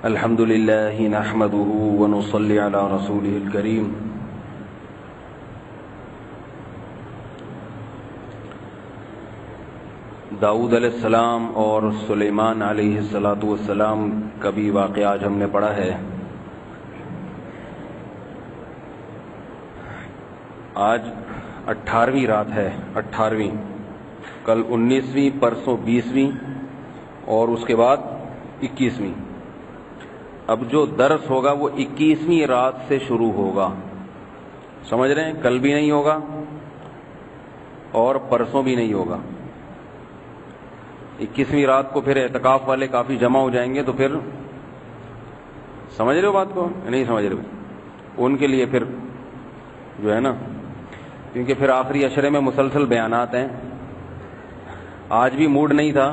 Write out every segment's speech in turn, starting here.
الحمد لله نحمده ونصلي على رسوله الكريم داؤد علیہ السلام اور سلیمان علیہ السلام کا بھی واقعہ آج ہم نے پڑھا ہے۔ آج 18ویں رات ہے، 18ویں، کل 19ویں، پرسوں 20ویں اور اس کے بعد 21ویں۔ اب جو درس ہوگا وہ 21ویں رات سے شروع ہوگا، سمجھ رہے ہیں؟ کل بھی نہیں ہوگا اور پرسوں بھی نہیں ہوگا۔ 21ویں رات کو پھر اعتکاف والے کافی جمع ہو جائیں گے، تو پھر سمجھ رہے ہو بات کو؟ نہیں سمجھ رہے ہو؟ ان کے لیے پھر جو ہے نا، کیونکہ پھر آخری عشرے میں مسلسل بیانات ہیں۔ آج بھی موڈ نہیں تھا،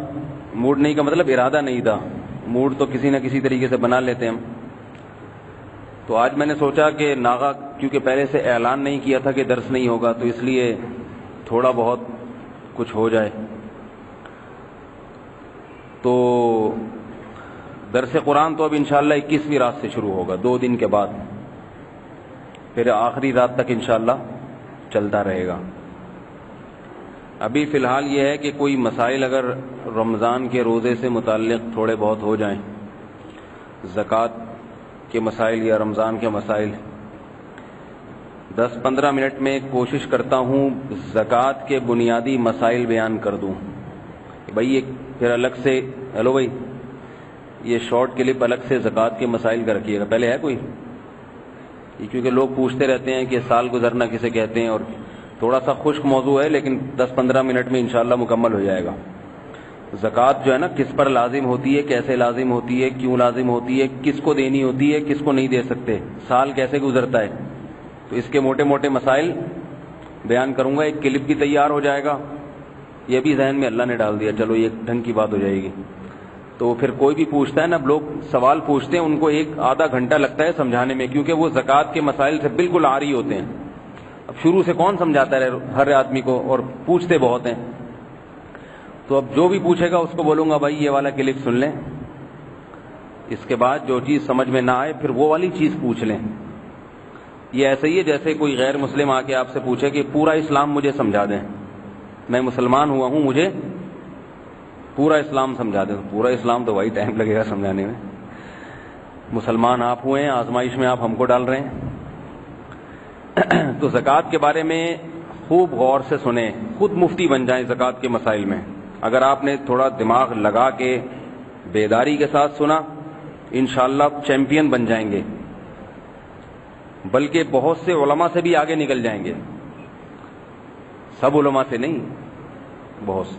موڈ نہیں کا مطلب ارادہ نہیں تھا، موڈ تو کسی نہ کسی طریقے سے بنا لیتے ہیں ہم۔ تو آج میں نے سوچا کہ ناغا کیونکہ پہلے سے اعلان نہیں کیا تھا کہ درس نہیں ہوگا، تو اس لیے تھوڑا بہت کچھ ہو جائے۔ تو درس قرآن تو اب انشاءاللہ 21ویں رات سے شروع ہوگا، 2 دن کے بعد، پھر آخری رات تک انشاءاللہ چلتا رہے گا۔ ابھی فی الحال یہ ہے کہ کوئی مسائل اگر رمضان کے روزے سے متعلق تھوڑے بہت ہو جائیں، زکوٰۃ کے مسائل یا رمضان کے مسائل، 10-15 منٹ میں کوشش کرتا ہوں زکوٰۃ کے بنیادی مسائل بیان کر دوں۔ بھائی یہ پھر الگ سے، ہیلو بھائی، یہ شارٹ کلپ الگ سے زکوٰۃ کے مسائل کا رکھیے گا۔ پہلے ہے کوئی؟ کیونکہ لوگ پوچھتے رہتے ہیں کہ سال گزرنا کسے کہتے ہیں، اور تھوڑا سا خشک موضوع ہے، لیکن 10-15 منٹ میں انشاءاللہ مکمل ہو جائے گا۔ زکوٰۃ جو ہے نا، کس پر لازم ہوتی ہے، کیسے لازم ہوتی ہے، کیوں لازم ہوتی ہے، کس کو دینی ہوتی ہے، کس کو نہیں دے سکتے، سال کیسے گزرتا ہے، تو اس کے موٹے موٹے مسائل بیان کروں گا۔ ایک کلپ بھی تیار ہو جائے گا، یہ بھی ذہن میں اللہ نے ڈال دیا، چلو یہ ڈھنگ کی بات ہو جائے گی۔ تو پھر کوئی بھی پوچھتا ہے نا، لوگ سوال پوچھتے ہیں، ان کو 1-آدھا گھنٹہ لگتا ہے سمجھانے میں، کیونکہ وہ زکوٰۃ کے مسائل سے بالکل عاری ہوتے ہیں۔ اب شروع سے کون سمجھاتا ہے ہر آدمی کو، اور پوچھتے بہت ہیں۔ تو اب جو بھی پوچھے گا اس کو بولوں گا بھائی یہ والا کلپ سن لیں، اس کے بعد جو چیز سمجھ میں نہ آئے پھر وہ والی چیز پوچھ لیں۔ یہ ایسا ہی ہے جیسے کوئی غیر مسلم آ کے آپ سے پوچھے کہ پورا اسلام مجھے سمجھا دیں، میں مسلمان ہوا ہوں، مجھے پورا اسلام سمجھا دیں۔ پورا اسلام تو وہی ٹائم لگے گا سمجھانے میں۔ مسلمان آپ ہوئے ہیں، آزمائش میں آپ ہم کو ڈال رہے ہیں۔ تو زکوٰۃ کے بارے میں خوب غور سے سنیں، خود مفتی بن جائیں زکوٰۃ کے مسائل میں۔ اگر آپ نے تھوڑا دماغ لگا کے بیداری کے ساتھ سنا، انشاءاللہ چیمپئن بن جائیں گے، بلکہ بہت سے علماء سے بھی آگے نکل جائیں گے۔ سب علماء سے نہیں، بہت سے۔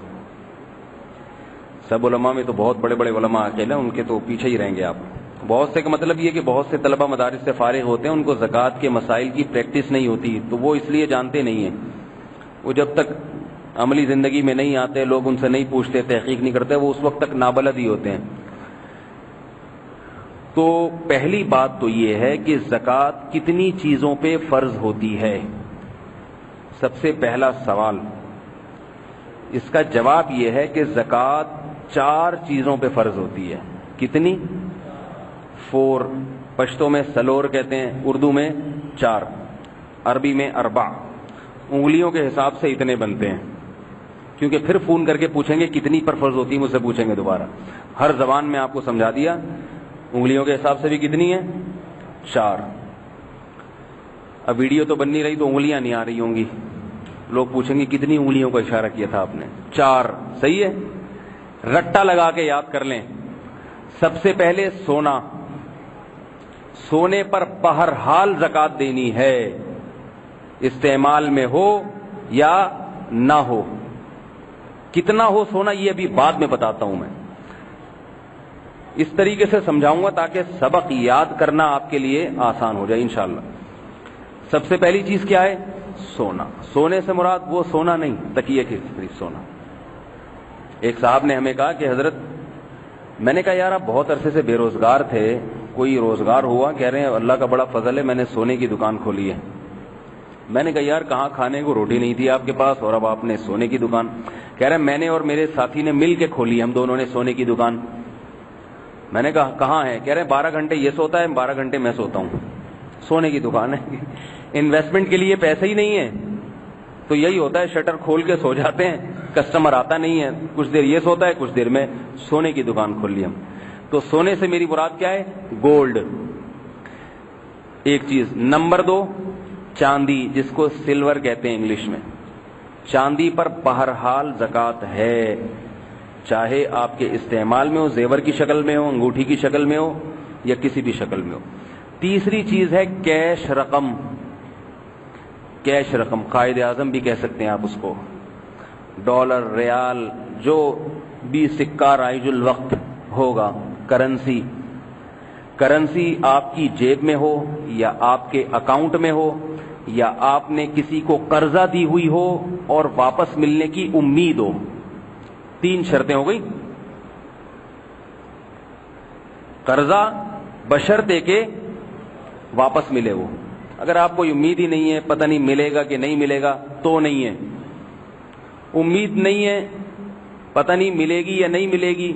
سب علماء میں تو بہت بڑے بڑے علماء اکیلے ہیں، ان کے تو پیچھے ہی رہیں گے آپ۔ بہت سے کا مطلب یہ کہ بہت سے طلبہ مدارس سے فارغ ہوتے ہیں، ان کو زکوٰۃ کے مسائل کی پریکٹس نہیں ہوتی، تو وہ اس لیے جانتے نہیں ہیں۔ وہ جب تک عملی زندگی میں نہیں آتے، لوگ ان سے نہیں پوچھتے، تحقیق نہیں کرتے، وہ اس وقت تک نابلد ہی ہوتے ہیں۔ تو پہلی بات تو یہ ہے کہ زکوٰۃ کتنی چیزوں پہ فرض ہوتی ہے؟ سب سے پہلا سوال، اس کا جواب یہ ہے کہ زکوٰۃ 4 چیزوں پہ فرض ہوتی ہے۔ کتنی؟ 4، پشتو میں سلور کہتے ہیں، اردو میں 4، عربی میں 4۔ انگلیوں کے حساب سے اتنے بنتے ہیں، کیونکہ پھر فون کر کے پوچھیں گے کتنی پر فرض ہوتی ہے، مجھ سے پوچھیں گے دوبارہ۔ ہر زبان میں آپ کو سمجھا دیا، انگلیوں کے حساب سے بھی کتنی ہے؟ 4۔ اب ویڈیو تو بن نہیں رہی تو انگلیاں نہیں آ رہی ہوں گی، لوگ پوچھیں گے کتنی انگلیوں کا اشارہ کیا تھا آپ نے؟ 4، صحیح ہے؟ رٹا لگا کے یاد کر لیں۔ سب سے پہلے سونا، سونے پر بہرحال زکوٰۃ دینی ہے، استعمال میں ہو یا نہ ہو۔ کتنا ہو سونا یہ ابھی بعد میں بتاتا ہوں میں، اس طریقے سے سمجھاؤں گا تاکہ سبق یاد کرنا آپ کے لیے آسان ہو جائے انشاءاللہ۔ سب سے پہلی چیز کیا ہے؟ سونا۔ سونے سے مراد وہ سونا نہیں، تکیے کے قریب سونا۔ ایک صاحب نے ہمیں کہا کہ حضرت، میں نے کہا یار آپ بہت عرصے سے بے روزگار تھے، کوئی روزگار ہوا؟ کہہ رہے ہیں اللہ کا بڑا فضل ہے، میں نے سونے کی دکان کھولی ہے۔ میں نے کہا یار کہاں کھانے کو روٹی نہیں تھی آپ کے پاس اور اب آپ نے سونے کی دکان؟ کہہ رہے میں نے اور میرے ساتھی نے مل کے کھولی, ہم دونوں نے سونے کی دکان. میں نے کہا کہاں ہے؟ کہہ رہے 12 گھنٹے یہ سوتا ہے, 12 گھنٹے میں سوتا ہوں. سونے کی دکان ہے. انویسٹمنٹ کے لیے پیسے ہی نہیں ہے تو یہی ہوتا ہے, شٹر کھول کے سو جاتے ہیں, کسٹمر آتا نہیں ہے, کچھ دیر یہ سوتا ہے, کچھ دیر میں سونے کی دکان کھول لی ہم. تو سونے سے میری مراد کیا ہے؟ گولڈ, ایک چیز. نمبر 2 چاندی, جس کو سلور کہتے ہیں انگلش میں. چاندی پر بہرحال زکوٰۃ ہے, چاہے آپ کے استعمال میں ہو, زیور کی شکل میں ہو, انگوٹھی کی شکل میں ہو, یا کسی بھی شکل میں ہو. تیسری چیز ہے کیش رقم. کیش رقم, قائد اعظم بھی کہہ سکتے ہیں آپ اس کو, ڈالر, ریال, جو بھی سکہ رائج الوقت ہوگا, کرنسی. کرنسی آپ کی جیب میں ہو یا آپ کے اکاؤنٹ میں ہو یا آپ نے کسی کو قرضہ دی ہوئی ہو اور واپس ملنے کی امید ہو. 3 شرطیں ہو گئی. قرضہ بشرطے کہ واپس ملے وہ. اگر آپ کو امید ہی نہیں ہے, پتہ نہیں ملے گا کہ نہیں ملے گا, تو نہیں ہے. امید نہیں ہے, پتہ نہیں ملے گی یا نہیں ملے گی,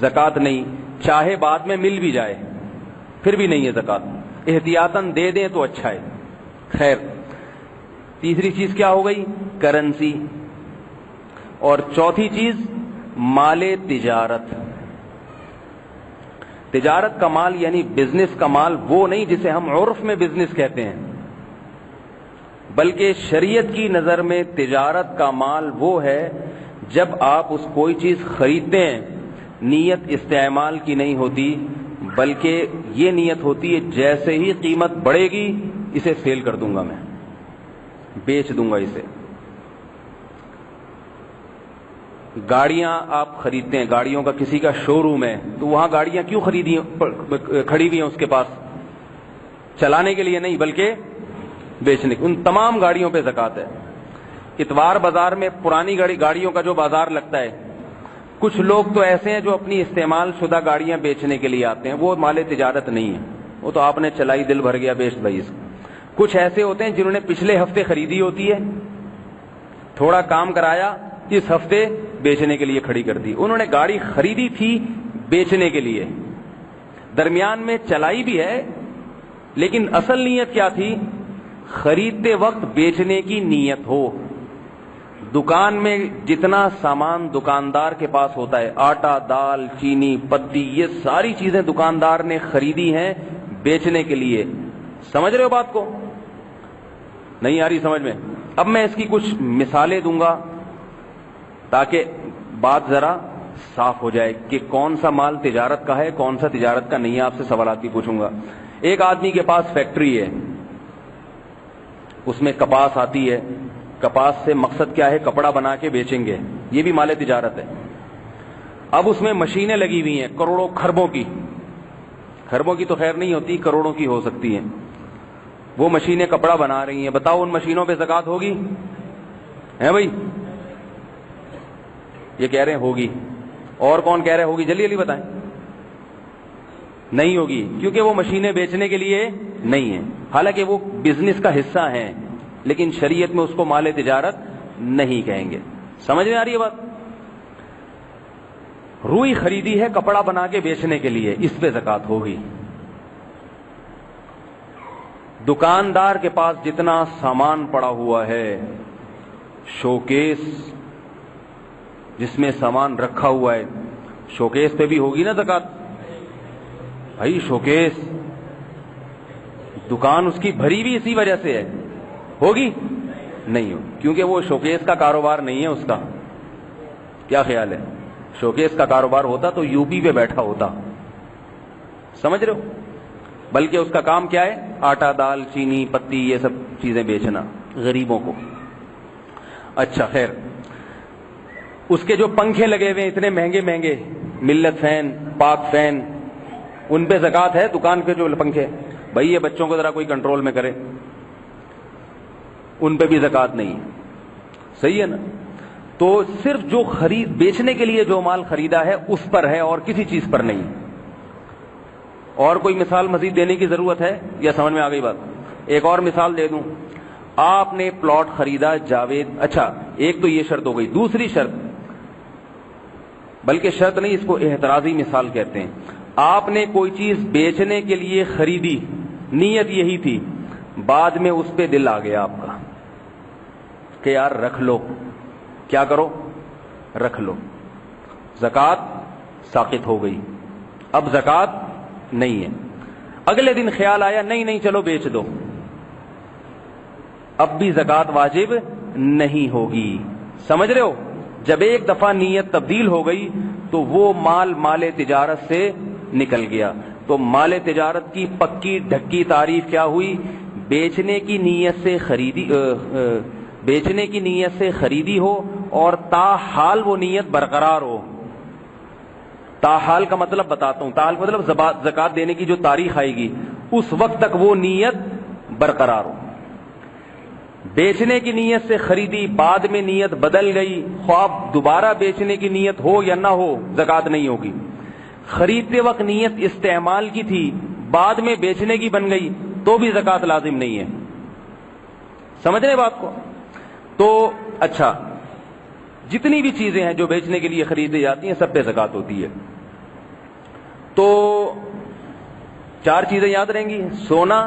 زکوٰۃ نہیں. چاہے بعد میں مل بھی جائے پھر بھی نہیں ہے زکوٰۃ. احتیاطاً دے دیں تو اچھا ہے. خیر, تیسری چیز کیا ہو گئی؟ کرنسی. اور چوتھی چیز مال تجارت. تجارت کا مال یعنی بزنس کا مال وہ نہیں جسے ہم عرف میں بزنس کہتے ہیں, بلکہ شریعت کی نظر میں تجارت کا مال وہ ہے جب آپ اس کوئی چیز خریدتے ہیں, نیت استعمال کی نہیں ہوتی, بلکہ یہ نیت ہوتی ہے جیسے ہی قیمت بڑھے گی اسے سیل کر دوں گا, میں بیچ دوں گا اسے. گاڑیاں آپ خریدتے ہیں, گاڑیوں کا کسی کا شو روم ہے, تو وہاں گاڑیاں کیوں کھڑی ہوئی ہیں اس کے پاس؟ چلانے کے لیے نہیں بلکہ بیچنے. ان تمام گاڑیوں پہ زکوٰۃ ہے. اتوار بازار میں پرانی گاڑیوں کا جو بازار لگتا ہے, کچھ لوگ تو ایسے ہیں جو اپنی استعمال شدہ گاڑیاں بیچنے کے لیے آتے ہیں, وہ مال تجارت نہیں ہے, وہ تو آپ نے چلائی, دل بھر گیا, بیچ بھائی. کچھ ایسے ہوتے ہیں جنہوں نے پچھلے ہفتے خریدی ہوتی ہے, تھوڑا کام کرایا, اس ہفتے بیچنے کے لیے کھڑی کر دی. انہوں نے گاڑی خریدی تھی بیچنے کے لیے, درمیان میں چلائی بھی ہے, لیکن اصل نیت کیا تھی؟ خریدتے وقت بیچنے کی نیت ہو. دکان میں جتنا سامان دکاندار کے پاس ہوتا ہے, آٹا, دال, چینی, پتی, یہ ساری چیزیں دکاندار نے خریدی ہیں بیچنے کے لیے. سمجھ رہے ہو بات کو؟ نہیں آ رہی سمجھ میں؟ اب میں اس کی کچھ مثالیں دوں گا تاکہ بات ذرا صاف ہو جائے کہ کون سا مال تجارت کا ہے, کون سا تجارت کا نہیں ہے. آپ سے سوالات بھی پوچھوں گا. ایک آدمی کے پاس فیکٹری ہے, اس میں کپاس آتی ہے, کپاس سے مقصد کیا ہے؟ کپڑا بنا کے بیچیں گے, یہ بھی مال تجارت ہے. اب اس میں مشینیں لگی ہوئی ہیں کروڑوں خربوں کی, خربوں کی تو خیر نہیں ہوتی, کروڑوں کی ہو سکتی ہیں. وہ مشینیں کپڑا بنا رہی ہیں, بتاؤ ان مشینوں پہ زکوٰۃ ہوگی؟ ہے بھائی؟ یہ کہہ رہے ہیں ہوگی, اور کون کہہ رہے ہوگی؟ جلدی جلدی بتائیں. نہیں ہوگی, کیونکہ وہ مشینیں بیچنے کے لیے نہیں ہیں, حالانکہ وہ بزنس کا حصہ ہیں, لیکن شریعت میں اس کو مال تجارت نہیں کہیں گے. سمجھ میں آ رہی ہے بات؟ روئی خریدی ہے کپڑا بنا کے بیچنے کے لیے, اس پہ زکوٰۃ ہوگی. دکاندار کے پاس جتنا سامان پڑا ہوا ہے, شوکیس جس میں سامان رکھا ہوا ہے, شوکیس پہ بھی ہوگی نا زکوٰۃ بھائی. شوکیس دکان اس کی بھری بھی اسی وجہ سے ہے, ہوگی؟ نہیں ہوگی, کیونکہ وہ شوکیس کا کاروبار نہیں ہے اس کا. کیا خیال ہے؟ شوکیس کا کاروبار ہوتا تو یو پی پہ بیٹھا ہوتا. سمجھ رہے ہو؟ بلکہ اس کا کام کیا ہے؟ آٹا, دال, چینی, پتی, یہ سب چیزیں بیچنا غریبوں کو. اچھا خیر, اس کے جو پنکھے لگے ہوئے اتنے مہنگے مہنگے, ملت فین, پاک فین, ان پہ زکوٰۃ ہے؟ دکان کے جو پنکھے, بھائی یہ بچوں کو ذرا کوئی کنٹرول میں کرے, ان پہ بھی زکوٰۃ نہیں. صحیح ہے نا؟ تو صرف جو بیچنے کے لیے جو مال خریدا ہے اس پر ہے, اور کسی چیز پر نہیں. اور کوئی مثال مزید دینے کی ضرورت ہے یا سمجھ میں آ گئی بات؟ ایک اور مثال دے دوں. آپ نے پلاٹ خریدا جاوید, اچھا ایک تو یہ شرط ہو گئی. دوسری شرط، بلکہ شرط نہیں، اس کو احترازی مثال کہتے ہیں. آپ نے کوئی چیز بیچنے کے لیے خریدی، نیت یہی تھی، بعد میں اس پہ دل آ گیا آپ کا کہ یار رکھ لو. کیا کرو؟ رکھ لو. زکوٰۃ ساقط ہو گئی، اب زکوٰۃ نہیں ہے. اگلے دن خیال آیا نہیں چلو بیچ دو، اب بھی زکوٰۃ واجب نہیں ہوگی. سمجھ رہے ہو؟ جب ایک دفعہ نیت تبدیل ہو گئی تو وہ مال تجارت سے نکل گیا. تو مال تجارت کی پکی ڈھکی تعریف کیا ہوئی؟ بیچنے کی نیت سے خریدی ہو اور تاحال وہ نیت برقرار ہو. تاحال کا مطلب بتاتا ہوں، تاحال مطلب زکوٰۃ دینے کی جو تاریخ آئے گی اس وقت تک وہ نیت برقرار ہو. بیچنے کی نیت سے خریدی، بعد میں نیت بدل گئی، خواب دوبارہ بیچنے کی نیت ہو یا نہ ہو زکوٰۃ نہیں ہوگی. خریدتے وقت نیت استعمال کی تھی، بعد میں بیچنے کی بن گئی تو بھی زکوٰۃ لازم نہیں ہے. سمجھ رہے بات کو؟ تو اچھا، جتنی بھی چیزیں ہیں جو بیچنے کے لیے خریدی جاتی ہیں سب پہ زکوٰۃ ہوتی ہے. تو 4 چیزیں یاد رہیں گی: سونا،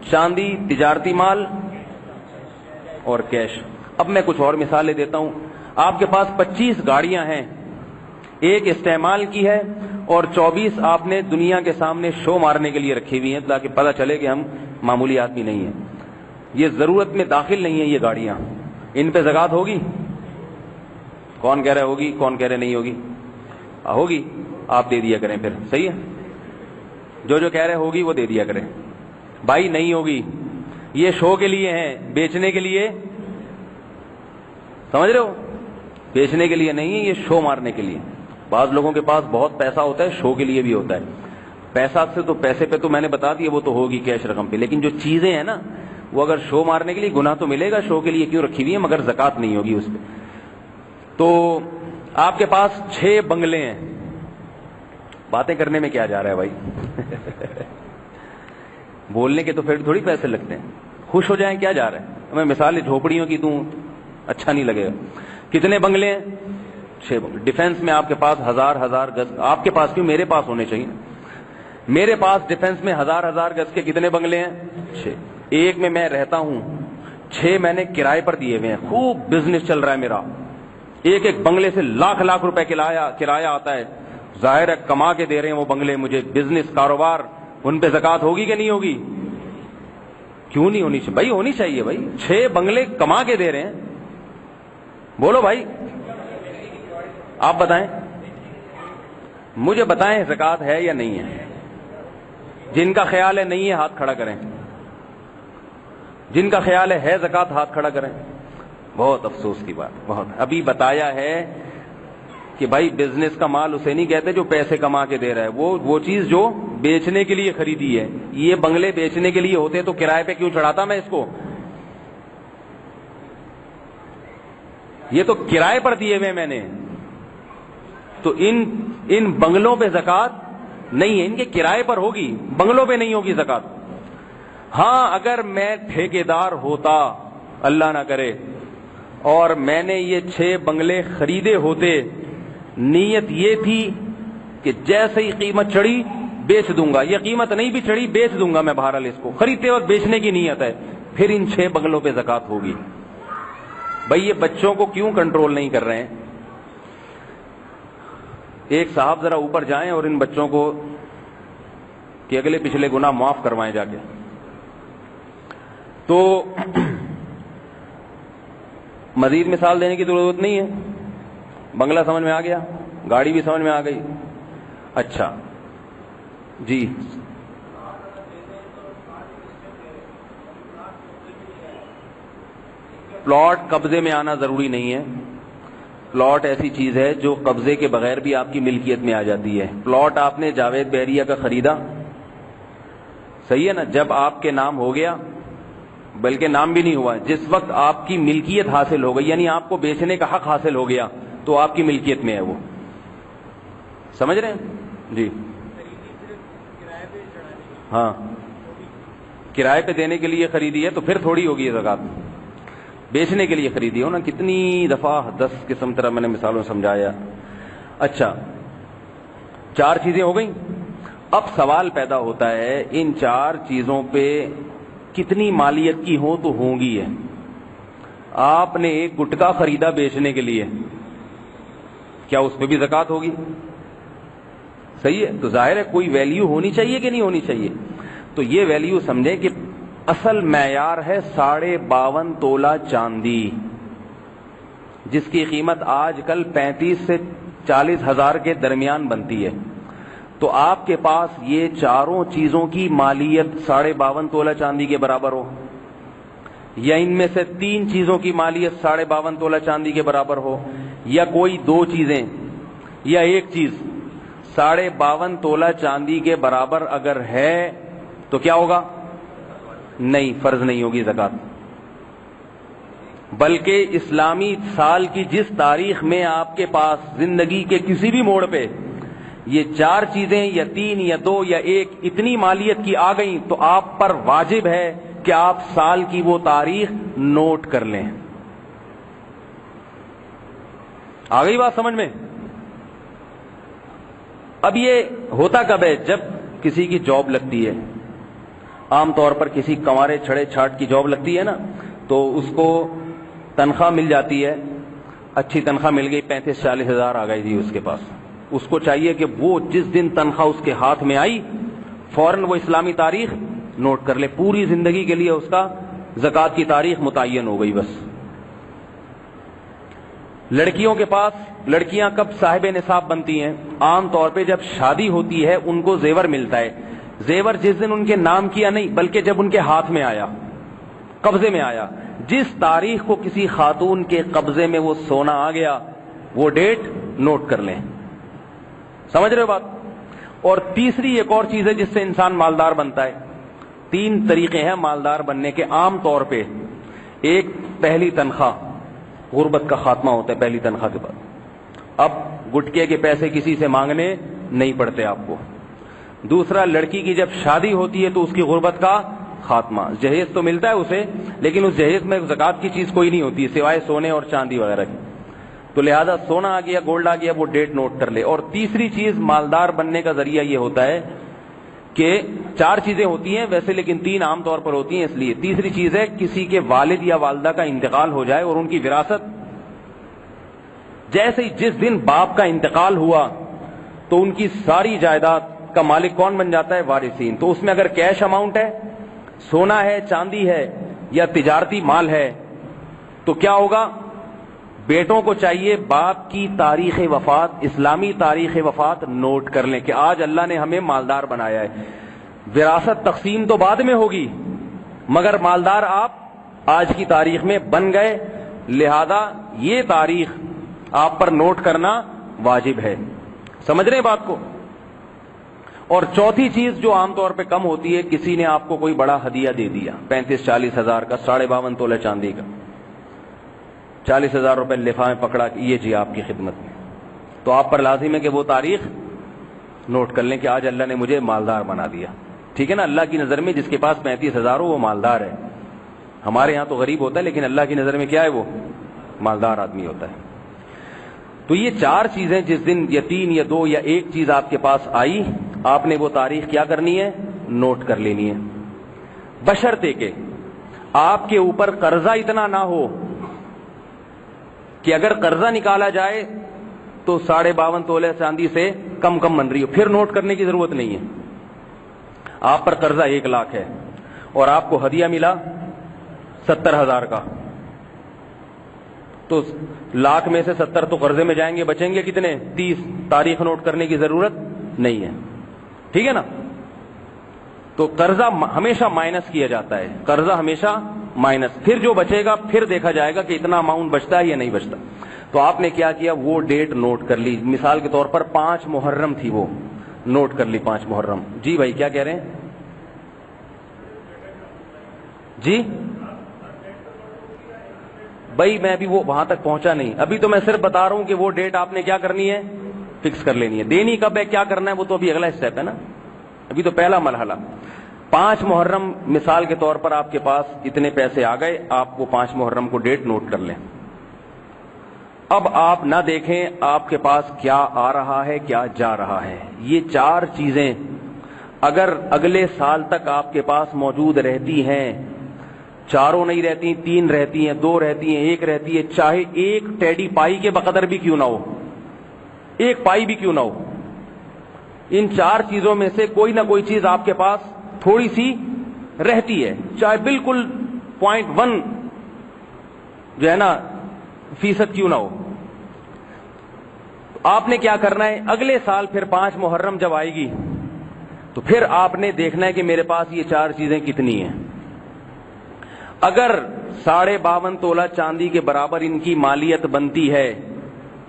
چاندی، تجارتی مال اور کیش. اب میں کچھ اور مثالیں دیتا ہوں. آپ کے پاس 25 گاڑیاں ہیں، ایک استعمال کی ہے اور 24 آپ نے دنیا کے سامنے شو مارنے کے لیے رکھی ہوئی ہیں تاکہ پتہ چلے کہ ہم معمولی آدمی نہیں ہیں. یہ ضرورت میں داخل نہیں ہیں یہ گاڑیاں، ان پہ زکوٰۃ ہوگی؟ کون کہہ رہے ہوگی، کون کہہ رہے نہیں ہوگی؟ ہوگی. آپ دے دیا کریں پھر. صحیح ہے، جو کہہ رہے ہوگی وہ دے دیا کریں. بھائی نہیں ہوگی، یہ شو کے لیے ہیں، بیچنے کے لیے. سمجھ رہے ہو؟ بیچنے کے لیے نہیں ہے، یہ شو مارنے کے لیے. بعض لوگوں کے پاس بہت پیسہ ہوتا ہے، شو کے لیے بھی ہوتا ہے. پیسہ سے تو پیسے پہ تو میں نے بتا دیا وہ تو ہوگی کیش رقم پہ، لیکن جو چیزیں ہیں نا وہ اگر شو مارنے کے لیے گناہ تو ملے گا، شو کے لیے کیوں رکھی ہوئی ہے، مگر زکوٰۃ نہیں ہوگی اس پہ. تو آپ کے پاس 6 بنگلے ہیں. باتیں کرنے میں کیا جا رہا ہے بھائی؟ بولنے کے تو پھر تھوڑی پیسے لگتے ہیں. خوش ہو جائیں کیا جا رہا ہے؟ میں مثال جھوپڑیوں کی دوں اچھا نہیں لگے گا. کتنے بنگلے ہیں؟ 6 بنگلے. ڈیفینس میں آپ کے پاس ہزار گز، آپ کے پاس کیوں، میرے پاس ہونے چاہیے. میرے پاس ڈیفینس میں ہزار گز کے کتنے بنگلے ہیں؟ 6. ایک میں رہتا ہوں، 6 میں نے کرائے پر دیے ہوئے ہیں. خوب بزنس چل رہا ہے میرا، ایک بنگلے سے لاکھ روپے کرایہ آتا ہے. ظاہر ہے کما کے دے رہے ہیں وہ بنگلے مجھے، بزنس کاروبار. ان پہ زکوٰۃ ہوگی کہ نہیں ہوگی؟ کیوں نہیں ہونی چاہیے بھائی؟ ہونی چاہیے بھائی. 6 بنگلے کما کے دے رہے ہیں. بولو بھائی، آپ بتائیں، مجھے بتائیں زکوٰۃ ہے یا نہیں ہے؟ جن کا خیال ہے نہیں ہے ہاتھ کھڑا کریں. جن کا خیال ہے زکوٰۃ ہاتھ کھڑا کریں. بہت افسوس کی بات، بہت. ابھی بتایا ہے کہ بھائی بزنس کا مال اسے نہیں کہتے جو پیسے کما کے دے رہا ہے، وہ چیز جو بیچنے کے لیے خریدی ہے. یہ بنگلے بیچنے کے لیے ہوتے تو کرائے پہ کیوں چڑھاتا میں اس کو؟ یہ تو کرائے پر دیے ہوئے میں نے. تو ان بنگلوں پہ زکوٰۃ نہیں ہے، ان کے کرائے پر ہوگی، بنگلوں پہ نہیں ہوگی زکوٰۃ. ہاں اگر میں ٹھیکیدار ہوتا، اللہ نہ کرے، اور میں نے یہ 6 بنگلے خریدے ہوتے، نیت یہ تھی کہ جیسے ہی قیمت چڑھی بیچ دوں گا، یہ قیمت نہیں بھی چڑھی بیچ دوں گا میں، بہرحال اس کو خریدتے وقت بیچنے کی نیت ہے، پھر ان 6 بنگلوں پہ زکوٰۃ ہوگی. بھائی یہ بچوں کو کیوں کنٹرول نہیں کر رہے ہیں؟ ایک صاحب ذرا اوپر جائیں اور ان بچوں کو کہ اگلے پچھلے گناہ معاف کروائیں جا کے. تو مزید مثال دینے کی ضرورت نہیں ہے. بنگلہ سمجھ میں آ گیا، گاڑی بھی سمجھ میں آ گئی. اچھا جی، پلاٹ قبضے میں آنا ضروری نہیں ہے. پلاٹ ایسی چیز ہے جو قبضے کے بغیر بھی آپ کی ملکیت میں آ جاتی ہے. پلاٹ آپ نے جاوید بحریہ کا خریدا، صحیح ہے نا، جب آپ کے نام ہو گیا، بلکہ نام بھی نہیں ہوا، جس وقت آپ کی ملکیت حاصل ہو گئی، یعنی آپ کو بیچنے کا حق حاصل ہو گیا، تو آپ کی ملکیت میں ہے وہ. سمجھ رہے ہیں جی؟ ہاں، کرائے پہ دینے کے لیے خریدی ہے تو پھر تھوڑی ہوگی یہ زکوٰۃ. بیچنے کے لیے خریدی ہو نا, کتنی دفعہ 10 قسم طرح میں نے مثالوں سمجھایا. اچھا 4 چیزیں ہو گئیں. اب سوال پیدا ہوتا ہے ان 4 چیزوں پہ کتنی مالیت کی ہو تو ہوں گی ہے. آپ نے ایک گٹکا خریدا بیچنے کے لیے, کیا اس پہ بھی زکوٰۃ ہوگی؟ صحیح ہے, تو ظاہر ہے کوئی ویلیو ہونی چاہیے کہ نہیں ہونی چاہیے. تو یہ ویلیو سمجھیں کہ اصل معیار ہے 52.5 تولہ چاندی, جس کی قیمت آج کل 35 سے 40 ہزار کے درمیان بنتی ہے. تو آپ کے پاس یہ چاروں چیزوں کی مالیت 52.5 تولہ چاندی کے برابر ہو, یا ان میں سے 3 چیزوں کی مالیت 52.5 تولہ چاندی کے برابر ہو, یا کوئی 2 چیزیں یا ایک چیز 52.5 تولہ چاندی کے برابر اگر ہے تو کیا ہوگا؟ نہیں, فرض نہیں ہوگی زکوٰۃ. بلکہ اسلامی سال کی جس تاریخ میں آپ کے پاس زندگی کے کسی بھی موڑ پہ یہ 4 چیزیں یا 3 یا 2 یا 1 اتنی مالیت کی آ گئیں تو آپ پر واجب ہے کہ آپ سال کی وہ تاریخ نوٹ کر لیں. آ گئی بات سمجھ میں؟ اب یہ ہوتا کب ہے؟ جب کسی کی جاب لگتی ہے, عام طور پر کسی کنوارے چھڑے چھاٹ کی جاب لگتی ہے نا, تو اس کو تنخواہ مل جاتی ہے, اچھی تنخواہ مل گئی, 35-40 ہزار آ گئی جی اس کے پاس. اس کو چاہیے کہ وہ جس دن تنخواہ اس کے ہاتھ میں آئی فوراً وہ اسلامی تاریخ نوٹ کر لے. پوری زندگی کے لیے اس کا زکوٰۃ کی تاریخ متعین ہو گئی بس. لڑکیوں کے پاس لڑکیاں کب صاحب نصاب بنتی ہیں؟ عام طور پہ جب شادی ہوتی ہے ان کو زیور ملتا ہے. زیور جس دن ان کے نام کیا نہیں, بلکہ جب ان کے ہاتھ میں آیا, قبضے میں آیا. جس تاریخ کو کسی خاتون کے قبضے میں وہ سونا آ گیا وہ ڈیٹ نوٹ کر لیں. سمجھ رہے ہو بات؟ اور تیسری ایک اور چیز ہے جس سے انسان مالدار بنتا ہے. 3 طریقے ہیں مالدار بننے کے عام طور پہ. ایک, پہلی تنخواہ, غربت کا خاتمہ ہوتا ہے پہلی تنخواہ کے بعد. اب گٹکے کے پیسے کسی سے مانگنے نہیں پڑتے آپ کو. دوسرا, لڑکی کی جب شادی ہوتی ہے تو اس کی غربت کا خاتمہ. جہیز تو ملتا ہے اسے, لیکن اس جہیز میں زکوٰۃ کی چیز کوئی نہیں ہوتی سوائے سونے اور چاندی وغیرہ کی. تو لہذا سونا آ گیا, گولڈ آ گیا, وہ ڈیٹ نوٹ کر لے. اور تیسری چیز مالدار بننے کا ذریعہ یہ ہوتا ہے کہ 4 چیزیں ہوتی ہیں ویسے, لیکن 3 عام طور پر ہوتی ہیں اس لیے. تیسری چیز ہے کسی کے والد یا والدہ کا انتقال ہو جائے اور ان کی وراثت. جیسے ہی جس دن باپ کا انتقال ہوا تو ان کی ساری جائیداد کا مالک کون بن جاتا ہے؟ وارثین. تو اس میں اگر کیش اماؤنٹ ہے, سونا ہے, چاندی ہے یا تجارتی مال ہے, تو کیا ہوگا؟ بیٹوں کو چاہیے باپ کی تاریخ وفات, اسلامی تاریخ وفات نوٹ کر لیں کہ آج اللہ نے ہمیں مالدار بنایا ہے. وراثت تقسیم تو بعد میں ہوگی, مگر مالدار آپ آج کی تاریخ میں بن گئے, لہذا یہ تاریخ آپ پر نوٹ کرنا واجب ہے. سمجھ رہے ہیں بات کو؟ اور چوتھی چیز جو عام طور پہ کم ہوتی ہے, کسی نے آپ کو کوئی بڑا ہدیہ دے دیا 35-40 ہزار کا, 52.5 تولہ چاندی کا, 40 ہزار روپے لفافے میں پکڑا کہ یہ جی آپ کی خدمت میں. تو آپ پر لازم ہے کہ وہ تاریخ نوٹ کر لیں کہ آج اللہ نے مجھے مالدار بنا دیا. ٹھیک ہے نا؟ اللہ کی نظر میں جس کے پاس 35 ہزار ہو وہ مالدار ہے. ہمارے ہاں تو غریب ہوتا ہے, لیکن اللہ کی نظر میں کیا ہے؟ وہ مالدار آدمی ہوتا ہے. تو یہ 4 چیزیں جس دن یا 3 یا 2 یا 1 چیز آپ کے پاس آئی, آپ نے وہ تاریخ کیا کرنی ہے؟ نوٹ کر لینی ہے. بشرطے کہ آپ کے اوپر قرضہ اتنا نہ ہو کہ اگر قرضہ نکالا جائے تو 52.5 تولہ چاندی سے کم بن رہی ہو, پھر نوٹ کرنے کی ضرورت نہیں ہے. آپ پر قرضہ 1 لاکھ ہے اور آپ کو ہدیہ ملا 70,000 کا, تو لاکھ میں سے 70 تو قرضے میں جائیں گے, بچیں گے کتنے؟ 30. تاریخ نوٹ کرنے کی ضرورت نہیں ہے. ٹھیک ہے نا؟ تو قرضہ ہمیشہ مائنس کیا جاتا ہے, قرضہ ہمیشہ مائنس, پھر جو بچے گا پھر دیکھا جائے گا کہ اتنا اماؤنٹ بچتا ہے یا نہیں بچتا. تو آپ نے کیا کیا؟ وہ ڈیٹ نوٹ کر لی. مثال کے طور پر 5 محرم تھی, وہ نوٹ کر لی 5 محرم. جی بھائی کیا کہہ رہے ہیں؟ جی بھائی میں ابھی وہ وہاں تک پہنچا نہیں, ابھی تو میں صرف بتا رہا ہوں کہ وہ ڈیٹ آپ نے کیا کرنی ہے؟ فکس کر لینی ہے. دینی کب ہے, کیا کرنا ہے, وہ تو ابھی اگلا اسٹیپ ہے نا, ابھی تو پہلا مرحلہ. 5 محرم مثال کے طور پر آپ کے پاس اتنے پیسے آ گئے, آپ وہ 5 محرم کو ڈیٹ نوٹ کر لیں. اب آپ نہ دیکھیں آپ کے پاس کیا آ رہا ہے کیا جا رہا ہے. یہ 4 چیزیں اگر اگلے سال تک آپ کے پاس موجود رہتی ہیں, 4 نہیں رہتی, 3 رہتی ہیں, 2 رہتی ہیں, 1 رہتی ہے, چاہے 1 ٹیڈی پائی کے بقدر بھی کیوں نہ ہو, 1 پائی بھی کیوں نہ ہو, ان 4 چیزوں میں سے کوئی نہ کوئی چیز آپ کے پاس تھوڑی سی رہتی ہے, چاہے بالکل 0.1 جو ہے نا فیصد کیوں نہ ہو. آپ نے کیا کرنا ہے, اگلے سال پھر 5 محرم جب آئے گی تو پھر آپ نے دیکھنا ہے کہ میرے پاس یہ 4 چیزیں کتنی ہیں. اگر 52.5 تولہ چاندی کے برابر ان کی مالیت بنتی ہے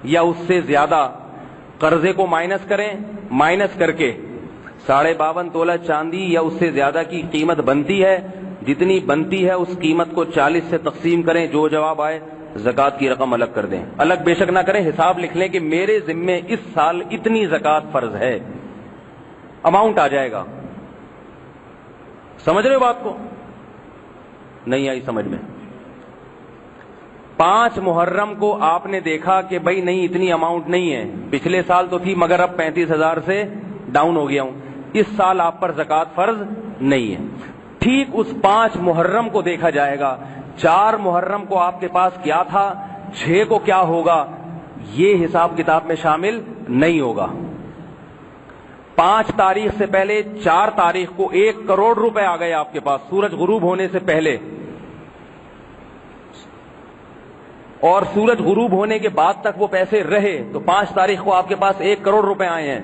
یا اس سے زیادہ, قرضے کو مائنس کریں, مائنس کر کے 52.5 تولہ چاندی یا اس سے زیادہ کی قیمت بنتی ہے, جتنی بنتی ہے اس قیمت کو 40 سے تقسیم کریں, جو جواب آئے زکوٰۃ کی رقم الگ کر دیں. الگ بے شک نہ کریں, حساب لکھ لیں کہ میرے ذمے اس سال اتنی زکوٰۃ فرض ہے, اماؤنٹ آ جائے گا. سمجھ رہے ہو بات کو؟ نہیں آئی سمجھ میں؟ 5 محرم کو آپ نے دیکھا کہ بھائی نہیں اتنی اماؤنٹ نہیں ہے, پچھلے سال تو تھی مگر اب 35,000 سے ڈاؤن ہو گیا ہوں, اس سال آپ پر زکوٰۃ فرض نہیں ہے. ٹھیک اس 5 محرم کو دیکھا جائے گا, 4 محرم کو آپ کے پاس کیا تھا, 6 کو کیا ہوگا, یہ حساب کتاب میں شامل نہیں ہوگا. 5 تاریخ سے پہلے 4 تاریخ کو 1 کروڑ روپے آ گئے آپ کے پاس سورج غروب ہونے سے پہلے, اور سورج غروب ہونے کے بعد تک وہ پیسے رہے, تو 5 تاریخ کو آپ کے پاس 1 کروڑ روپے آئے ہیں,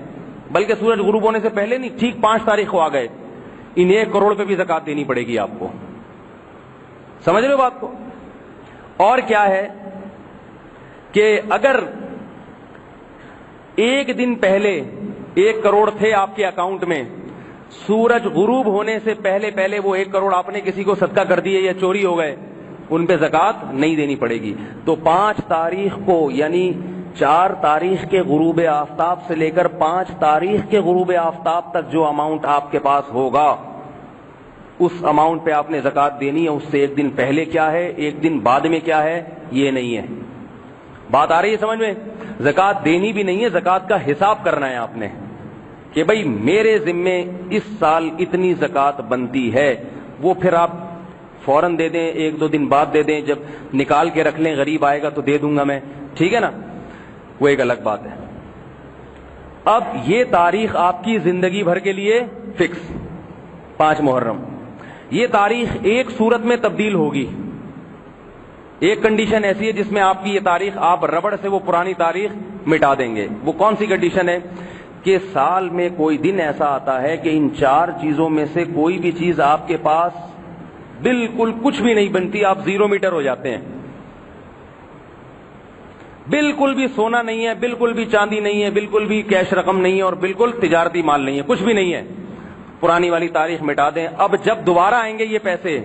بلکہ سورج غروب ہونے سے پہلے نہیں, ٹھیک 5 تاریخ کو آ گئے. ان 1 کروڑ پہ بھی زکوٰۃ دینی پڑے گی آپ کو. سمجھ رہے ہو بات کو؟ اور کیا ہے کہ اگر 1 دن پہلے 1 کروڑ تھے آپ کے اکاؤنٹ میں, سورج غروب ہونے سے پہلے وہ 1 کروڑ آپ نے کسی کو صدقہ کر دیے یا چوری ہو گئے, ان پہ زکوٰۃ نہیں دینی پڑے گی. تو 5 تاریخ کو یعنی 4 تاریخ کے غروب آفتاب سے لے کر 5 تاریخ کے غروب آفتاب تک جو اماؤنٹ آپ کے پاس ہوگا اس اماؤنٹ پہ آپ نے زکوٰۃ دینی ہے. اس سے 1 دن پہلے کیا ہے 1 دن بعد میں کیا ہے یہ نہیں ہے. بات آ رہی ہے سمجھ میں؟ زکوٰۃ دینی بھی نہیں ہے, زکوٰۃ کا حساب کرنا ہے آپ نے کہ بھائی میرے ذمے اس سال اتنی زکوٰۃ بنتی ہے. وہ پھر آپ فوراً دے دیں, 1-2 دن بعد دے دیں, جب نکال کے رکھ لیں غریب آئے گا تو دے دوں گا میں, ٹھیک ہے نا, وہ ایک الگ بات ہے. اب یہ تاریخ آپ کی زندگی بھر کے لیے فکس 5 محرم. یہ تاریخ ایک صورت میں تبدیل ہوگی, ایک کنڈیشن ایسی ہے جس میں آپ کی یہ تاریخ آپ ربڑ سے وہ پرانی تاریخ مٹا دیں گے. وہ کون سی کنڈیشن ہے کہ سال میں کوئی دن ایسا آتا ہے کہ ان 4 چیزوں میں سے کوئی بھی چیز آپ کے پاس بالکل کچھ بھی نہیں بنتی, آپ 0 میٹر ہو جاتے ہیں. بالکل بھی سونا نہیں ہے, بالکل بھی چاندی نہیں ہے, بالکل بھی کیش رقم نہیں ہے, اور بالکل تجارتی مال نہیں ہے, کچھ بھی نہیں ہے. پرانی والی تاریخ مٹا دیں. اب جب دوبارہ آئیں گے یہ پیسے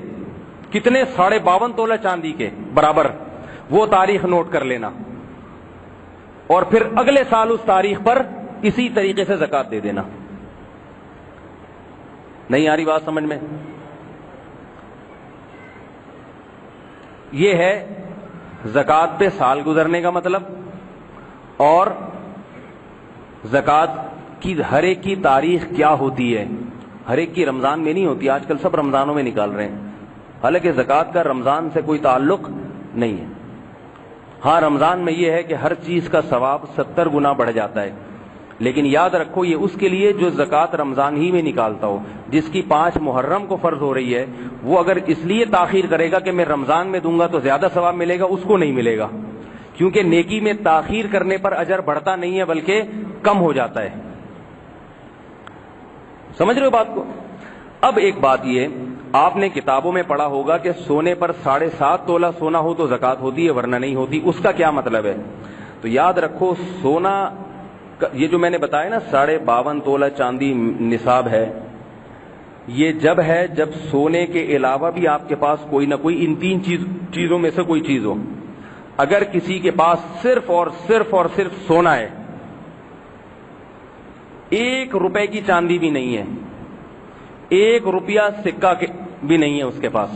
کتنے 52.5 تولہ چاندی کے برابر, وہ تاریخ نوٹ کر لینا, اور پھر اگلے سال اس تاریخ پر اسی طریقے سے زکوٰۃ دے دینا. نہیں آ رہی بات سمجھ میں؟ یہ ہے زکوٰۃ پہ سال گزرنے کا مطلب. اور زکوٰۃ کی ہر ایک کی تاریخ کیا ہوتی ہے, ہر ایک کی رمضان میں نہیں ہوتی, آج کل سب رمضانوں میں نکال رہے ہیں, حالانکہ زکوٰۃ کا رمضان سے کوئی تعلق نہیں ہے. ہاں رمضان میں یہ ہے کہ ہر چیز کا ثواب 70 گنا بڑھ جاتا ہے, لیکن یاد رکھو یہ اس کے لیے جو زکوٰۃ رمضان ہی میں نکالتا ہو. جس کی 5 محرم کو فرض ہو رہی ہے وہ اگر اس لیے تاخیر کرے گا کہ میں رمضان میں دوں گا تو زیادہ ثواب ملے گا, اس کو نہیں ملے گا, کیونکہ نیکی میں تاخیر کرنے پر اجر بڑھتا نہیں ہے بلکہ کم ہو جاتا ہے. سمجھ رہے ہو بات کو؟ اب ایک بات یہ, آپ نے کتابوں میں پڑھا ہوگا کہ سونے پر 7.5 تولہ سونا ہو تو زکوٰۃ ہوتی ہے ورنہ نہیں ہوتی. اس کا کیا مطلب ہے؟ تو یاد رکھو سونا یہ جو میں نے بتایا نا 52.5 تولہ چاندی نصاب ہے, یہ جب ہے جب سونے کے علاوہ بھی آپ کے پاس کوئی نہ کوئی ان 3 چیزوں میں سے کوئی چیز ہو. اگر کسی کے پاس صرف اور صرف سونا ہے, 1 روپے کی چاندی بھی نہیں ہے, 1 روپیہ سکہ بھی نہیں ہے اس کے پاس،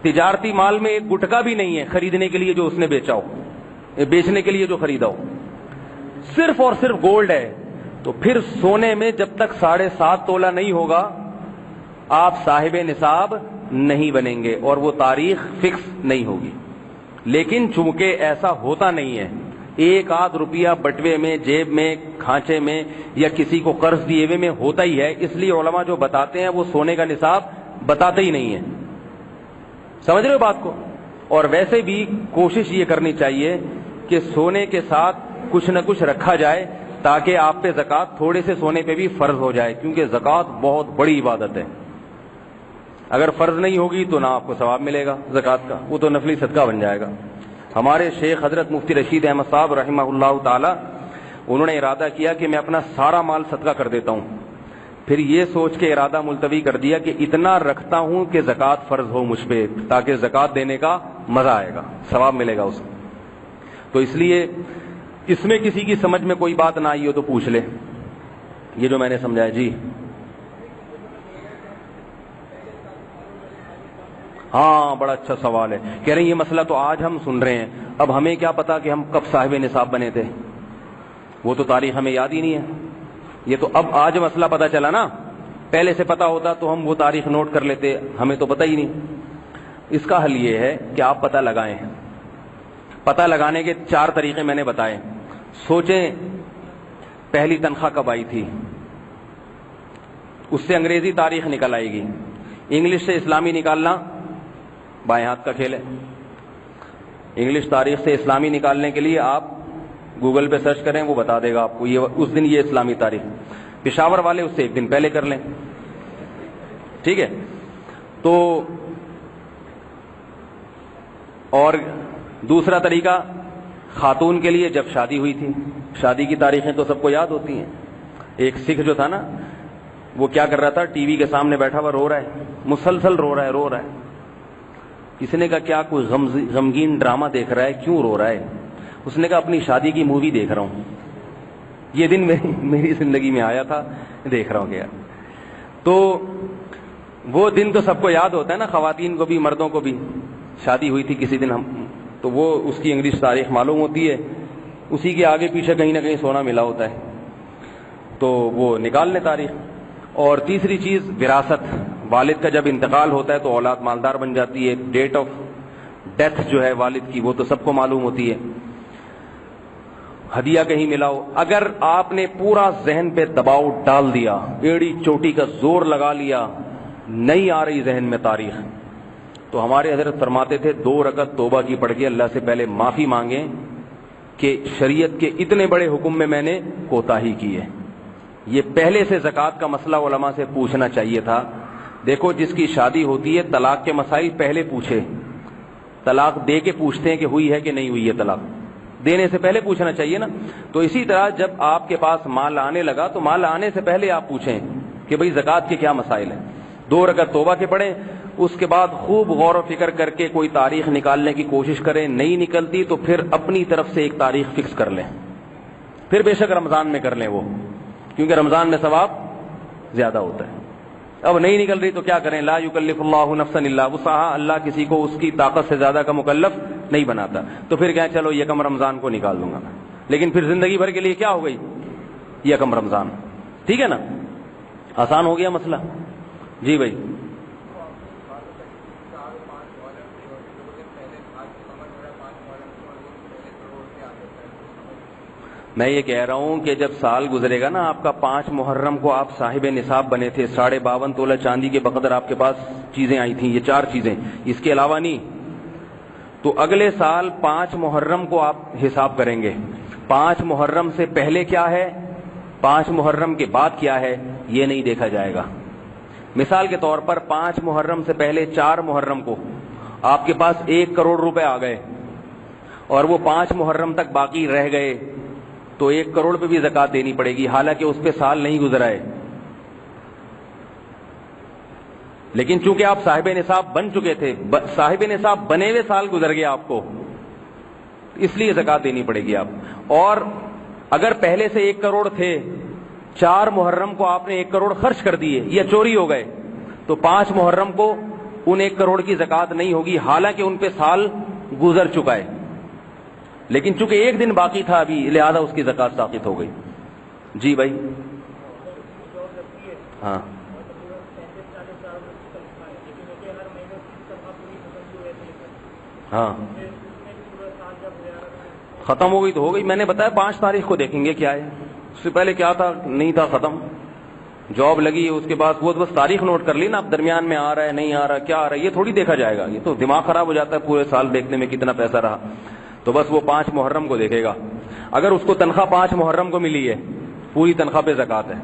تجارتی مال میں 1 گٹکا بھی نہیں ہے خریدنے کے لیے جو اس نے بیچا ہو، بیچنے کے لیے جو خریدا ہو، صرف اور صرف گولڈ ہے، تو پھر سونے میں جب تک 7.5 تولہ نہیں ہوگا آپ صاحب نصاب نہیں بنیں گے اور وہ تاریخ فکس نہیں ہوگی۔ لیکن چونکہ ایسا ہوتا نہیں ہے، 1 آدھ روپیہ بٹوے میں، جیب میں، کھانچے میں یا کسی کو قرض دیے ہوئے میں ہوتا ہی ہے، اس لیے علماء جو بتاتے ہیں وہ سونے کا نصاب بتاتے ہی نہیں ہیں۔ سمجھ رہے ہو بات کو؟ اور ویسے بھی کوشش یہ کرنی چاہیے کہ سونے کے ساتھ کچھ نہ کچھ رکھا جائے تاکہ آپ پہ زکوٰۃ تھوڑے سے سونے پہ بھی فرض ہو جائے، کیونکہ زکوٰۃ بہت بڑی عبادت ہے۔ اگر فرض نہیں ہوگی تو نہ آپ کو ثواب ملے گا زکوٰۃ کا، وہ تو نفلی صدقہ بن جائے گا۔ ہمارے شیخ حضرت مفتی رشید احمد صاحب رحمہ اللہ تعالی، انہوں نے ارادہ کیا کہ میں اپنا سارا مال صدقہ کر دیتا ہوں، پھر یہ سوچ کے ارادہ ملتوی کر دیا کہ اتنا رکھتا ہوں کہ زکوٰۃ فرض ہو مجھ پہ، تاکہ زکوٰۃ دینے کا مزہ آئے گا، ثواب ملے گا اس کو۔ تو اس لیے اس میں کسی کی سمجھ میں کوئی بات نہ آئی ہو تو پوچھ لے، یہ جو میں نے سمجھایا۔ جی ہاں، بڑا اچھا سوال ہے، کہہ رہے ہیں یہ مسئلہ تو آج ہم سن رہے ہیں، اب ہمیں کیا پتا کہ ہم کب صاحب نصاب بنے تھے، وہ تو تاریخ ہمیں یاد ہی نہیں ہے، یہ تو اب آج مسئلہ پتا چلا نا، پہلے سے پتا ہوتا تو ہم وہ تاریخ نوٹ کر لیتے، ہمیں تو پتہ ہی نہیں۔ اس کا حل یہ ہے کہ آپ پتہ لگائیں۔ پتہ لگانے کے 4 طریقے میں نے بتائے۔ سوچیں پہلی تنخواہ کب آئی تھی، اس سے انگریزی تاریخ نکل آئے گی، انگلش سے اسلامی نکالنا بائیں ہاتھ کا کھیل ہے۔ انگلش تاریخ سے اسلامی نکالنے کے لیے آپ گوگل پہ سرچ کریں، وہ بتا دے گا آپ کو یہ اس دن یہ اسلامی تاریخ۔ پشاور والے اس سے 1 دن پہلے کر لیں، ٹھیک ہے۔ تو اور دوسرا طریقہ خاتون کے لیے جب شادی ہوئی تھی، شادی کی تاریخیں تو سب کو یاد ہوتی ہیں۔ ایک سکھ جو تھا نا، وہ کیا کر رہا تھا، ٹی وی کے سامنے بیٹھا ہوا رو رہا ہے، مسلسل رو رہا ہے۔ کسی نے کہا کیا کوئی غمگین ڈرامہ دیکھ رہا ہے، کیوں رو رہا ہے؟ اس نے کہا اپنی شادی کی مووی دیکھ رہا ہوں، یہ دن میری زندگی میں آیا تھا، دیکھ رہا ہوں کیا۔ تو وہ دن تو سب کو یاد ہوتا ہے نا، خواتین کو بھی مردوں کو بھی، شادی ہوئی تھی کسی دن ہم، تو وہ اس کی انگلش تاریخ معلوم ہوتی ہے، اسی کے آگے پیچھے کہیں نہ کہیں سونا ملا ہوتا ہے، تو وہ نکال لیں تاریخ۔ اور تیسری چیز وراثت، والد کا جب انتقال ہوتا ہے تو اولاد مالدار بن جاتی ہے، ڈیٹ آف ڈیتھ جو ہے والد کی وہ تو سب کو معلوم ہوتی ہے۔ ہدیہ کہیں ملا ہو، اگر آپ نے پورا ذہن پہ دباؤ ڈال دیا، ایڑی چوٹی کا زور لگا لیا، نہیں آ رہی ذہن میں تاریخ، تو ہمارے حضرت فرماتے تھے 2 رکعت توبہ کی پڑھ کے اللہ سے پہلے معافی مانگیں کہ شریعت کے اتنے بڑے حکم میں میں نے کوتاہی کی ہے۔ یہ پہلے سے زکوٰۃ کا مسئلہ علماء سے پوچھنا چاہیے تھا۔ دیکھو جس کی شادی ہوتی ہے طلاق کے مسائل پہلے پوچھے، طلاق دے کے پوچھتے ہیں کہ ہوئی ہے کہ نہیں ہوئی ہے، طلاق دینے سے پہلے پوچھنا چاہیے نا۔ تو اسی طرح جب آپ کے پاس مال آنے لگا تو مال آنے سے پہلے آپ پوچھیں کہ بھئی زکوٰۃ کے کیا مسائل ہیں، 2 رکعت توبہ کے پڑھیں، اس کے بعد خوب غور و فکر کر کے کوئی تاریخ نکالنے کی کوشش کریں، نہیں نکلتی تو پھر اپنی طرف سے ایک تاریخ فکس کر لیں، پھر بے شک رمضان میں کر لیں وہ، کیونکہ رمضان میں ثواب زیادہ ہوتا ہے۔ اب نہیں نکل رہی تو کیا کریں، لا یکلف اللہ نفسا الا وسعها، اللہ کسی کو اس کی طاقت سے زیادہ کا مکلف نہیں بناتا، تو پھر کہیں چلو یکم رمضان کو نکال دوں گا، لیکن پھر زندگی بھر کے لیے کیا ہو گئی، یکم رمضان، ٹھیک ہے نا، آسان ہو گیا مسئلہ۔ جی بھائی، میں یہ کہہ رہا ہوں کہ جب سال گزرے گا نا آپ کا، 5 محرم کو آپ صاحب نصاب بنے تھے، 52.5 تولہ چاندی کے بقدر آپ کے پاس چیزیں آئی تھیں، یہ 4 چیزیں، اس کے علاوہ نہیں، تو اگلے سال 5 محرم کو آپ حساب کریں گے، 5 محرم سے پہلے کیا ہے، 5 محرم کے بعد کیا ہے، یہ نہیں دیکھا جائے گا۔ مثال کے طور پر 5 محرم سے پہلے 4 محرم کو آپ کے پاس 1 کروڑ روپے آ گئے اور وہ 5 محرم تک باقی رہ گئے، تو 1 کروڑ پہ بھی زکوٰۃ دینی پڑے گی، حالانکہ اس پہ سال نہیں گزرا ہے، لیکن چونکہ آپ صاحب نصاب بن چکے تھے، صاحب نصاب بنے ہوئے سال گزر گیا آپ کو، اس لیے زکوٰۃ دینی پڑے گی آپ۔ اور اگر پہلے سے 1 کروڑ تھے، 4 محرم کو آپ نے 1 کروڑ خرچ کر دیے یا چوری ہو گئے، تو 5 محرم کو ان 1 کروڑ کی زکات نہیں ہوگی، حالانکہ ان پہ سال گزر چکا ہے، لیکن چونکہ 1 دن باقی تھا ابھی، لہذا اس کی زکات ساقط ہو گئی۔ جی بھائی، ہاں ہاں ختم ہو گئی تو ہو گئی، میں نے بتایا 5 تاریخ کو دیکھیں گے کیا ہے، اس سے پہلے کیا تھا، نہیں تھا ختم، جاب لگی اس کے بعد وہ بس تاریخ نوٹ کر لی نا، اب درمیان میں آ رہا ہے نہیں آ رہا کیا آ رہا ہے یہ تھوڑی دیکھا جائے گا، یہ تو دماغ خراب ہو جاتا ہے پورے سال دیکھنے میں کتنا پیسہ رہا، تو بس وہ 5 محرم کو دیکھے گا۔ اگر اس کو تنخواہ 5 محرم کو ملی ہے، پوری تنخواہ پہ زکات ہے،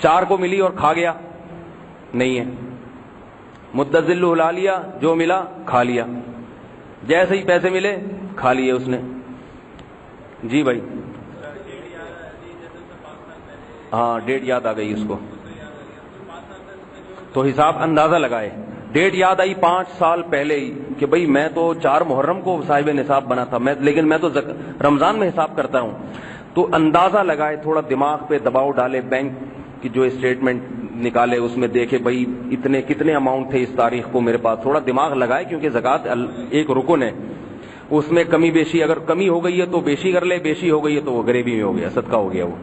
4 کو ملی اور کھا گیا نہیں ہے، مدت ذل الا لیا، جو ملا کھا لیا، جیسے ہی پیسے ملے کھا لیے اس نے۔ جی بھائی، ہاں ڈیٹ یاد آ گئی اس کو، تو حساب اندازہ لگائے، ڈیٹ یاد آئی 5 سال پہلے ہی کہ بھئی میں تو 4 محرم کو صاحب نصاب بنا تھا، لیکن میں تو رمضان میں حساب کرتا ہوں، تو اندازہ لگائے، تھوڑا دماغ پہ دباؤ ڈالے، بینک کی جو اسٹیٹمنٹ نکالے اس میں دیکھے بھئی کتنے اماؤنٹ تھے اس تاریخ کو میرے پاس، تھوڑا دماغ لگائے، کیونکہ زکات ایک رکن ہے، اس میں کمی بیشی، اگر کمی ہو گئی ہے تو بیشی کر لے، بیشی ہو گئی ہے تو وہ غریبی میں ہو گیا، صدقہ ہو گیا وہ۔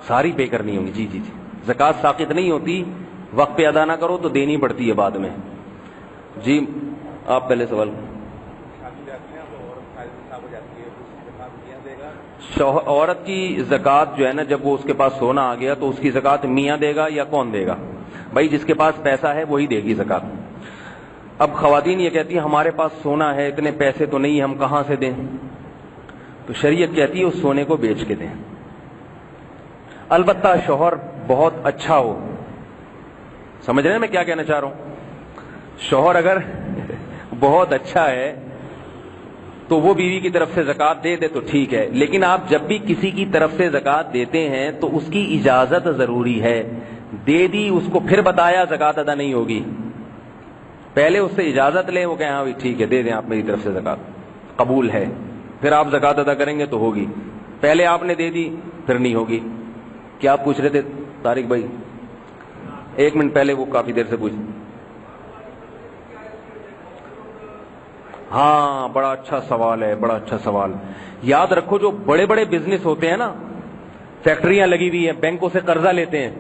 ساری پے کرنی ہوگی، جی جی جی، زکات ساقط نہیں ہوتی، وقت پہ ادا نہ کرو تو دینی پڑتی ہے بعد میں۔ جی آپ پہلے سوال۔ عورت کی زکات جو ہے نا، جب وہ اس کے پاس سونا آ گیا تو اس کی زکات میاں دے گا یا کون دے گا؟ بھائی جس کے پاس پیسہ ہے وہی دے گی زکات۔ اب خواتین یہ کہتی ہیں ہمارے پاس سونا ہے، اتنے پیسے تو نہیں، ہم کہاں سے دیں؟ تو شریعت کہتی ہے اس سونے کو بیچ کے دیں، البتہ شوہر بہت اچھا ہو۔ سمجھ رہے ہیں میں کیا کہنا چاہ رہا ہوں؟ شوہر اگر بہت اچھا ہے تو وہ بیوی کی طرف سے زکات دے دے تو ٹھیک ہے، لیکن آپ جب بھی کسی کی طرف سے زکات دیتے ہیں تو اس کی اجازت ضروری ہے، دے دی اس کو پھر بتایا زکات ادا نہیں ہوگی، پہلے اس سے اجازت لیں، وہ کہیں ہاں ٹھیک ہے دے دیں آپ میری طرف سے زکات، قبول ہے، پھر آپ زکات ادا کریں گے تو ہوگی، پہلے آپ نے دے دی پھر نہیں ہوگی۔ کیا آپ پوچھ رہے تھے طارق بھائی؟ 1 منٹ پہلے وہ کافی دیر سے پوچھ۔ ہاں بڑا اچھا سوال ہے، بڑا اچھا سوال۔ یاد رکھو جو بڑے بڑے بزنس ہوتے ہیں نا، فیکٹریاں لگی ہوئی ہیں، بینکوں سے قرضہ لیتے ہیں،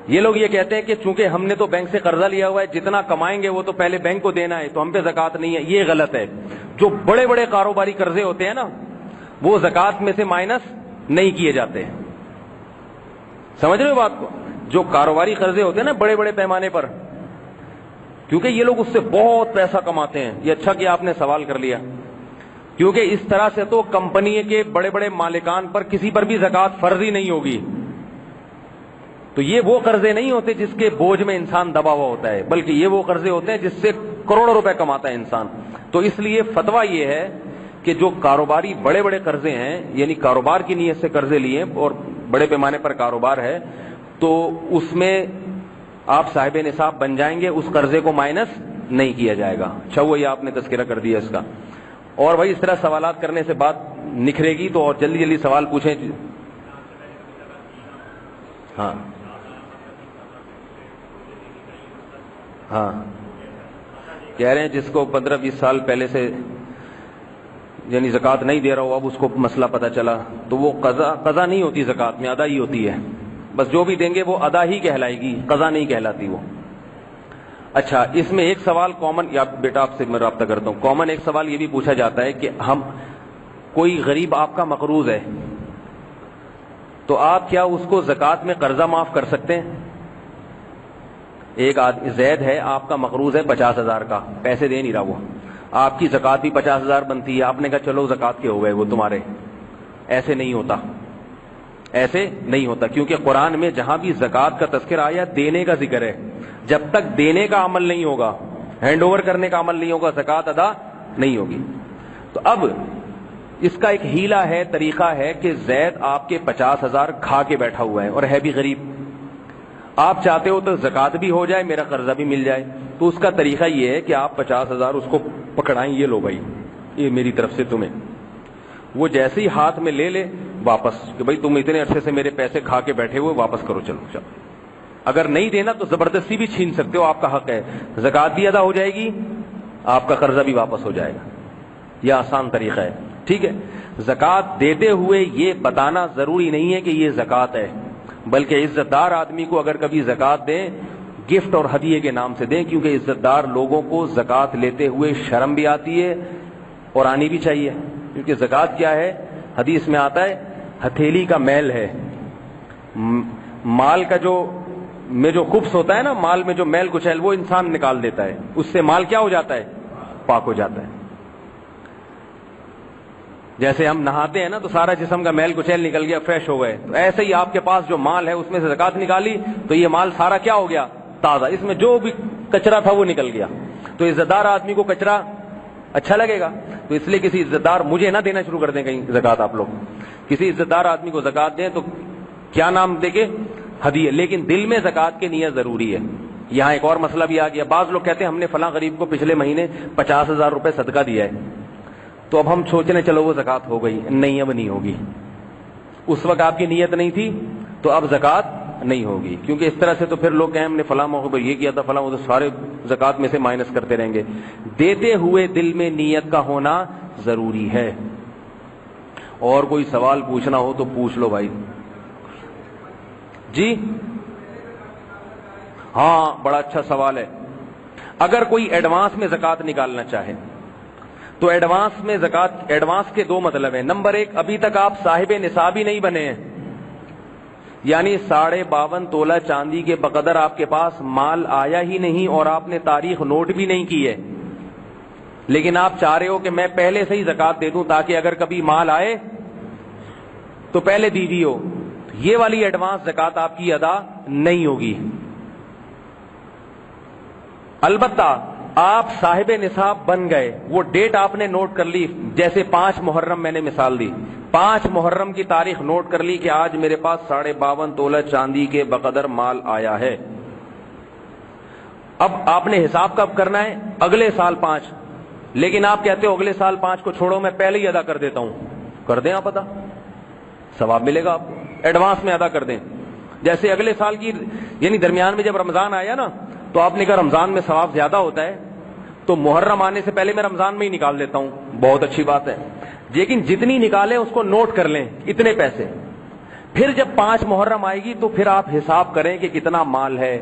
یہ لوگ یہ کہتے ہیں کہ چونکہ ہم نے تو بینک سے قرضہ لیا ہوا ہے، جتنا کمائیں گے وہ تو پہلے بینک کو دینا ہے، تو ہم پہ زکات نہیں ہے۔ یہ غلط ہے۔ جو بڑے بڑے کاروباری قرضے ہوتے ہیں نا، وہ زکات میں سے مائنس نہیں کیے جاتے ہیں، سمجھ رہے ہو بات کو؟ جو کاروباری قرضے ہوتے ہیں نا بڑے بڑے پیمانے پر، کیونکہ یہ لوگ اس سے بہت پیسہ کماتے ہیں۔ یہ اچھا کہ آپ نے سوال کر لیا، کیونکہ اس طرح سے تو کمپنی کے بڑے بڑے مالکان پر کسی پر بھی زکات فرض ہی نہیں ہوگی۔ تو یہ وہ قرضے نہیں ہوتے جس کے بوجھ میں انسان دبا ہوا ہوتا ہے، بلکہ یہ وہ قرضے ہوتے ہیں جس سے کروڑوں روپے کماتا ہے انسان۔ تو اس لیے فتویٰ یہ ہے کہ جو کاروباری بڑے بڑے قرضے ہیں، یعنی کاروبار کی نیت سے قرضے لیے اور بڑے پیمانے پر کاروبار ہے، تو اس میں آپ صاحب نصاب بن جائیں گے، اس قرضے کو مائنس نہیں کیا جائے گا۔ اچھا ہوا یہ آپ نے تذکرہ کر دیا اس کا۔ اور بھائی اس طرح سوالات کرنے سے بات نکھرے گی، تو اور جلدی جلدی سوال پوچھیں۔ ہاں ہاں کہہ رہے ہیں جس کو 15-20 سال پہلے سے یعنی زکات نہیں دے رہا ہو، اب اس کو مسئلہ پتہ چلا، تو وہ قضا نہیں ہوتی، زکات میں ادا ہی ہوتی ہے، بس جو بھی دیں گے وہ ادا ہی کہلائے گی، قضا نہیں کہلاتی وہ۔ اچھا اس میں ایک سوال کامن، یا بیٹا آپ سے میں رابطہ کرتا ہوں، کامن ایک سوال یہ بھی پوچھا جاتا ہے کہ ہم کوئی غریب آپ کا مقروض ہے تو آپ کیا اس کو زکات میں قرضہ معاف کر سکتے ہیں؟ ایک زید ہے آپ کا مقروض ہے 50,000 کا، پیسے دے نہیں رہا وہ، آپ کی زکات بھی 50,000 بنتی ہے، آپ نے کہا چلو زکات کے ہو گئے وہ تمہارے، ایسے نہیں ہوتا، ایسے نہیں ہوتا، کیونکہ قرآن میں جہاں بھی زکات کا تذکرہ آیا دینے کا ذکر ہے، جب تک دینے کا عمل نہیں ہوگا، ہینڈ اوور کرنے کا عمل نہیں ہوگا، زکات ادا نہیں ہوگی۔ تو اب اس کا ایک ہیلا ہے، طریقہ ہے کہ زید آپ کے 50,000 کھا کے بیٹھا ہوا ہے اور ہے بھی غریب، آپ چاہتے ہو تو زکات بھی ہو جائے، میرا قرضہ بھی مل جائے، تو اس کا طریقہ یہ ہے کہ آپ 50,000 اس کو پکڑائیں، یہ لو بھائی یہ میری طرف سے تمہیں، وہ جیسے ہی ہاتھ میں لے لے واپس کہ بھائی تم اتنے عرصے سے میرے پیسے کھا کے بیٹھے ہوئے واپس کرو چلو. اگر نہیں دینا تو زبردستی بھی چھین سکتے ہو, آپ کا حق ہے. زکات بھی ادا ہو جائے گی, آپ کا قرضہ بھی واپس ہو جائے گا. یہ آسان طریقہ ہے. ٹھیک ہے. زکات دیتے ہوئے یہ بتانا ضروری نہیں ہے کہ یہ زکات ہے, بلکہ عزت دار آدمی کو اگر کبھی زکات دیں گفٹ اور ہدیے کے نام سے دیں, کیونکہ عزت دار لوگوں کو زکات لیتے ہوئے شرم بھی آتی ہے اور آنی بھی چاہیے. کیونکہ زکات کیا ہے, حدیث میں آتا ہے ہتھیلی کا میل ہے. مال کا جو خبث ہوتا ہے نا, مال میں جو میل کچیل وہ انسان نکال دیتا ہے, اس سے مال کیا ہو جاتا ہے, پاک ہو جاتا ہے. جیسے ہم نہاتے ہیں نا تو سارا جسم کا میل کچیل نکل گیا, فریش ہو گئے, تو ایسے ہی آپ کے پاس جو مال ہے اس میں سے زکات نکالی تو یہ مال سارا کیا ہو گیا, تازہ. اس میں جو بھی کچرا تھا وہ نکل گیا. تو عزت دار آدمی کو کچرا اچھا لگے گا, تو اس لیے کسی عزت دار, مجھے نہ دینا شروع کر دیں کہیں زکات آپ لوگ, کسی عزت دار آدمی کو زکات دیں تو کیا نام دے کے, ہدیہ. لیکن دل میں زکات کی نیت ضروری ہے. یہاں ایک اور مسئلہ بھی آ گیا. بعض لوگ کہتے ہیں ہم نے فلاں غریب کو پچھلے مہینے 50,000 روپے صدقہ دیا ہے, تو اب ہم سوچ رہے چلو وہ زکات ہو گئی. نہیں, اب نہیں ہوگی. اس وقت آپ کی نیت نہیں تھی تو اب زکات نہیں ہوگی, کیونکہ اس طرح سے تو پھر لوگ کہیں ہم نے فلاں موقع پر یہ کیا تھا, فلاں, وہ تو سارے زکات میں سے مائنس کرتے رہیں گے. دیتے ہوئے دل میں نیت کا ہونا ضروری ہے. اور کوئی سوال پوچھنا ہو تو پوچھ لو بھائی. جی ہاں, بڑا اچھا سوال ہے. اگر کوئی ایڈوانس میں زکات نکالنا چاہے تو ایڈوانس میں زکات, ایڈوانس کے دو مطلب ہیں. نمبر ایک, ابھی تک آپ صاحب نصاب ہی نہیں بنے ہیں, یعنی 52.5 تولہ چاندی کے بقدر آپ کے پاس مال آیا ہی نہیں اور آپ نے تاریخ نوٹ بھی نہیں کی ہے, لیکن آپ چاہ رہے ہو کہ میں پہلے سے ہی زکات دے دوں تاکہ اگر کبھی مال آئے تو پہلے دی دی ہو. یہ والی ایڈوانس زکات آپ کی ادا نہیں ہوگی. البتہ آپ صاحب نصاب بن گئے, وہ ڈیٹ آپ نے نوٹ کر لی, جیسے 5 محرم میں نے مثال دی, 5 محرم کی تاریخ نوٹ کر لی کہ آج میرے پاس 52.5 تولہ چاندی کے بقدر مال آیا ہے. اب آپ نے حساب کب کرنا ہے, اگلے سال 5, لیکن آپ کہتے ہو اگلے سال 5 کو چھوڑو میں پہلے ہی ادا کر دیتا ہوں. کر دیں آپ ادا, ثواب ملے گا آپ کو. ایڈوانس میں ادا کر دیں. جیسے اگلے سال کی, یعنی درمیان میں جب رمضان آیا نا تو آپ نے کہا رمضان میں ثواب زیادہ ہوتا ہے تو محرم آنے سے پہلے میں رمضان میں ہی نکال دیتا ہوں. بہت اچھی بات ہے, لیکن جتنی نکالیں اس کو نوٹ کر لیں, اتنے پیسے. پھر جب 5 محرم آئے گی تو پھر آپ حساب کریں کہ کتنا مال ہے,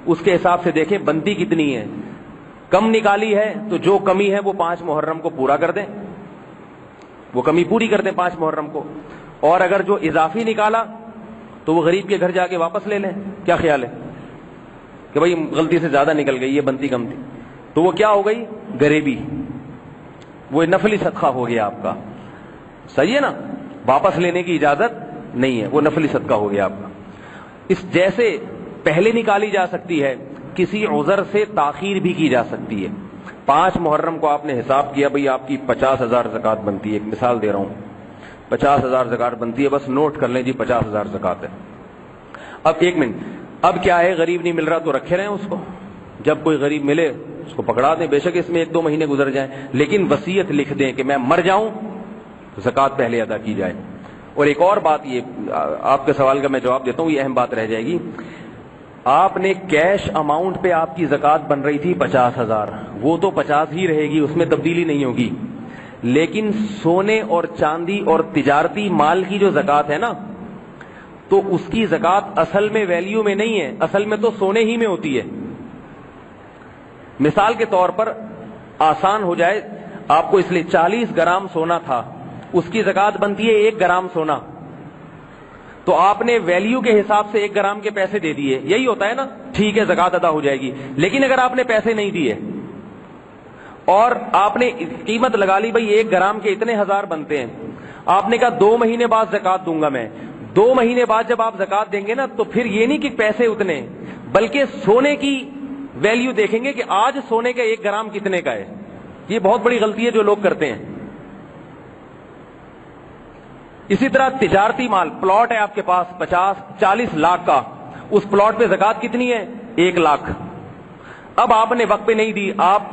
اس کے حساب سے دیکھیں بنتی کتنی ہے. کم نکالی ہے تو جو کمی ہے وہ 5 محرم کو پورا کر دیں, وہ کمی پوری کر دیں 5 محرم کو. اور اگر جو اضافی نکالا تو وہ غریب کے گھر جا کے واپس لے لیں. کیا خیال ہے کہ بھائی غلطی سے زیادہ نکل گئی, یہ بنتی کم تھی, تو وہ کیا ہو گئی, غریبی, وہ نفلی صدقہ ہو گیا آپ کا. صحیح ہے نا, واپس لینے کی اجازت نہیں ہے, وہ نفلی صدقہ ہو گیا آپ کا. اس جیسے پہلے نکالی جا سکتی ہے, کسی عذر سے تاخیر بھی کی جا سکتی ہے. 5 محرم کو آپ نے حساب کیا بھئی آپ کی 50,000 زکات بنتی ہے, ایک مثال دے رہا ہوں, 50,000 زکات بنتی ہے, بس نوٹ کر لیں جی 50,000 زکات ہے. اب ایک منٹ, اب کیا ہے, غریب نہیں مل رہا تو رکھے رہیں اس کو, جب کوئی غریب ملے اس کو پکڑا دیں, بے شک اس میں 1-2 مہینے گزر جائیں, لیکن وصیت لکھ دیں کہ میں مر جاؤں تو زکات پہلے ادا کی جائے. اور ایک اور بات, یہ آپ کے سوال کا میں جواب دیتا ہوں, یہ اہم بات رہ جائے گی. آپ نے کیش اماؤنٹ پہ آپ کی زکات بن رہی تھی 50,000, وہ تو 50 ہی رہے گی, اس میں تبدیلی نہیں ہوگی. لیکن سونے اور چاندی اور تجارتی مال کی جو زکات ہے نا, تو اس کی زکات اصل میں ویلیو میں نہیں ہے, اصل میں تو سونے ہی میں ہوتی ہے. مثال کے طور پر آسان ہو جائے آپ کو, اس لیے 40 گرام سونا تھا, اس کی زکات بنتی ہے 1 گرام سونا, تو آپ نے ویلیو کے حساب سے 1 گرام کے پیسے دے دیے, یہی ہوتا ہے نا, ٹھیک ہے زکات ادا ہو جائے گی. لیکن اگر آپ نے پیسے نہیں دیے اور آپ نے قیمت لگا لی بھئی 1 گرام کے اتنے 1000 بنتے ہیں, آپ نے کہا 2 مہینے بعد زکات دوں گا میں, 2 مہینے بعد جب آپ زکات دیں گے نا تو پھر یہ نہیں کہ پیسے اتنے, بلکہ سونے کی ویلیو دیکھیں گے کہ آج سونے کا 1 گرام کتنے کا ہے. یہ بہت بڑی غلطی ہے جو لوگ کرتے ہیں. اسی طرح تجارتی مال, پلاٹ ہے آپ کے پاس 40 لاکھ کا, اس پلاٹ پہ زکات کتنی ہے, 1 لاکھ. اب آپ نے وقت پہ نہیں دی, آپ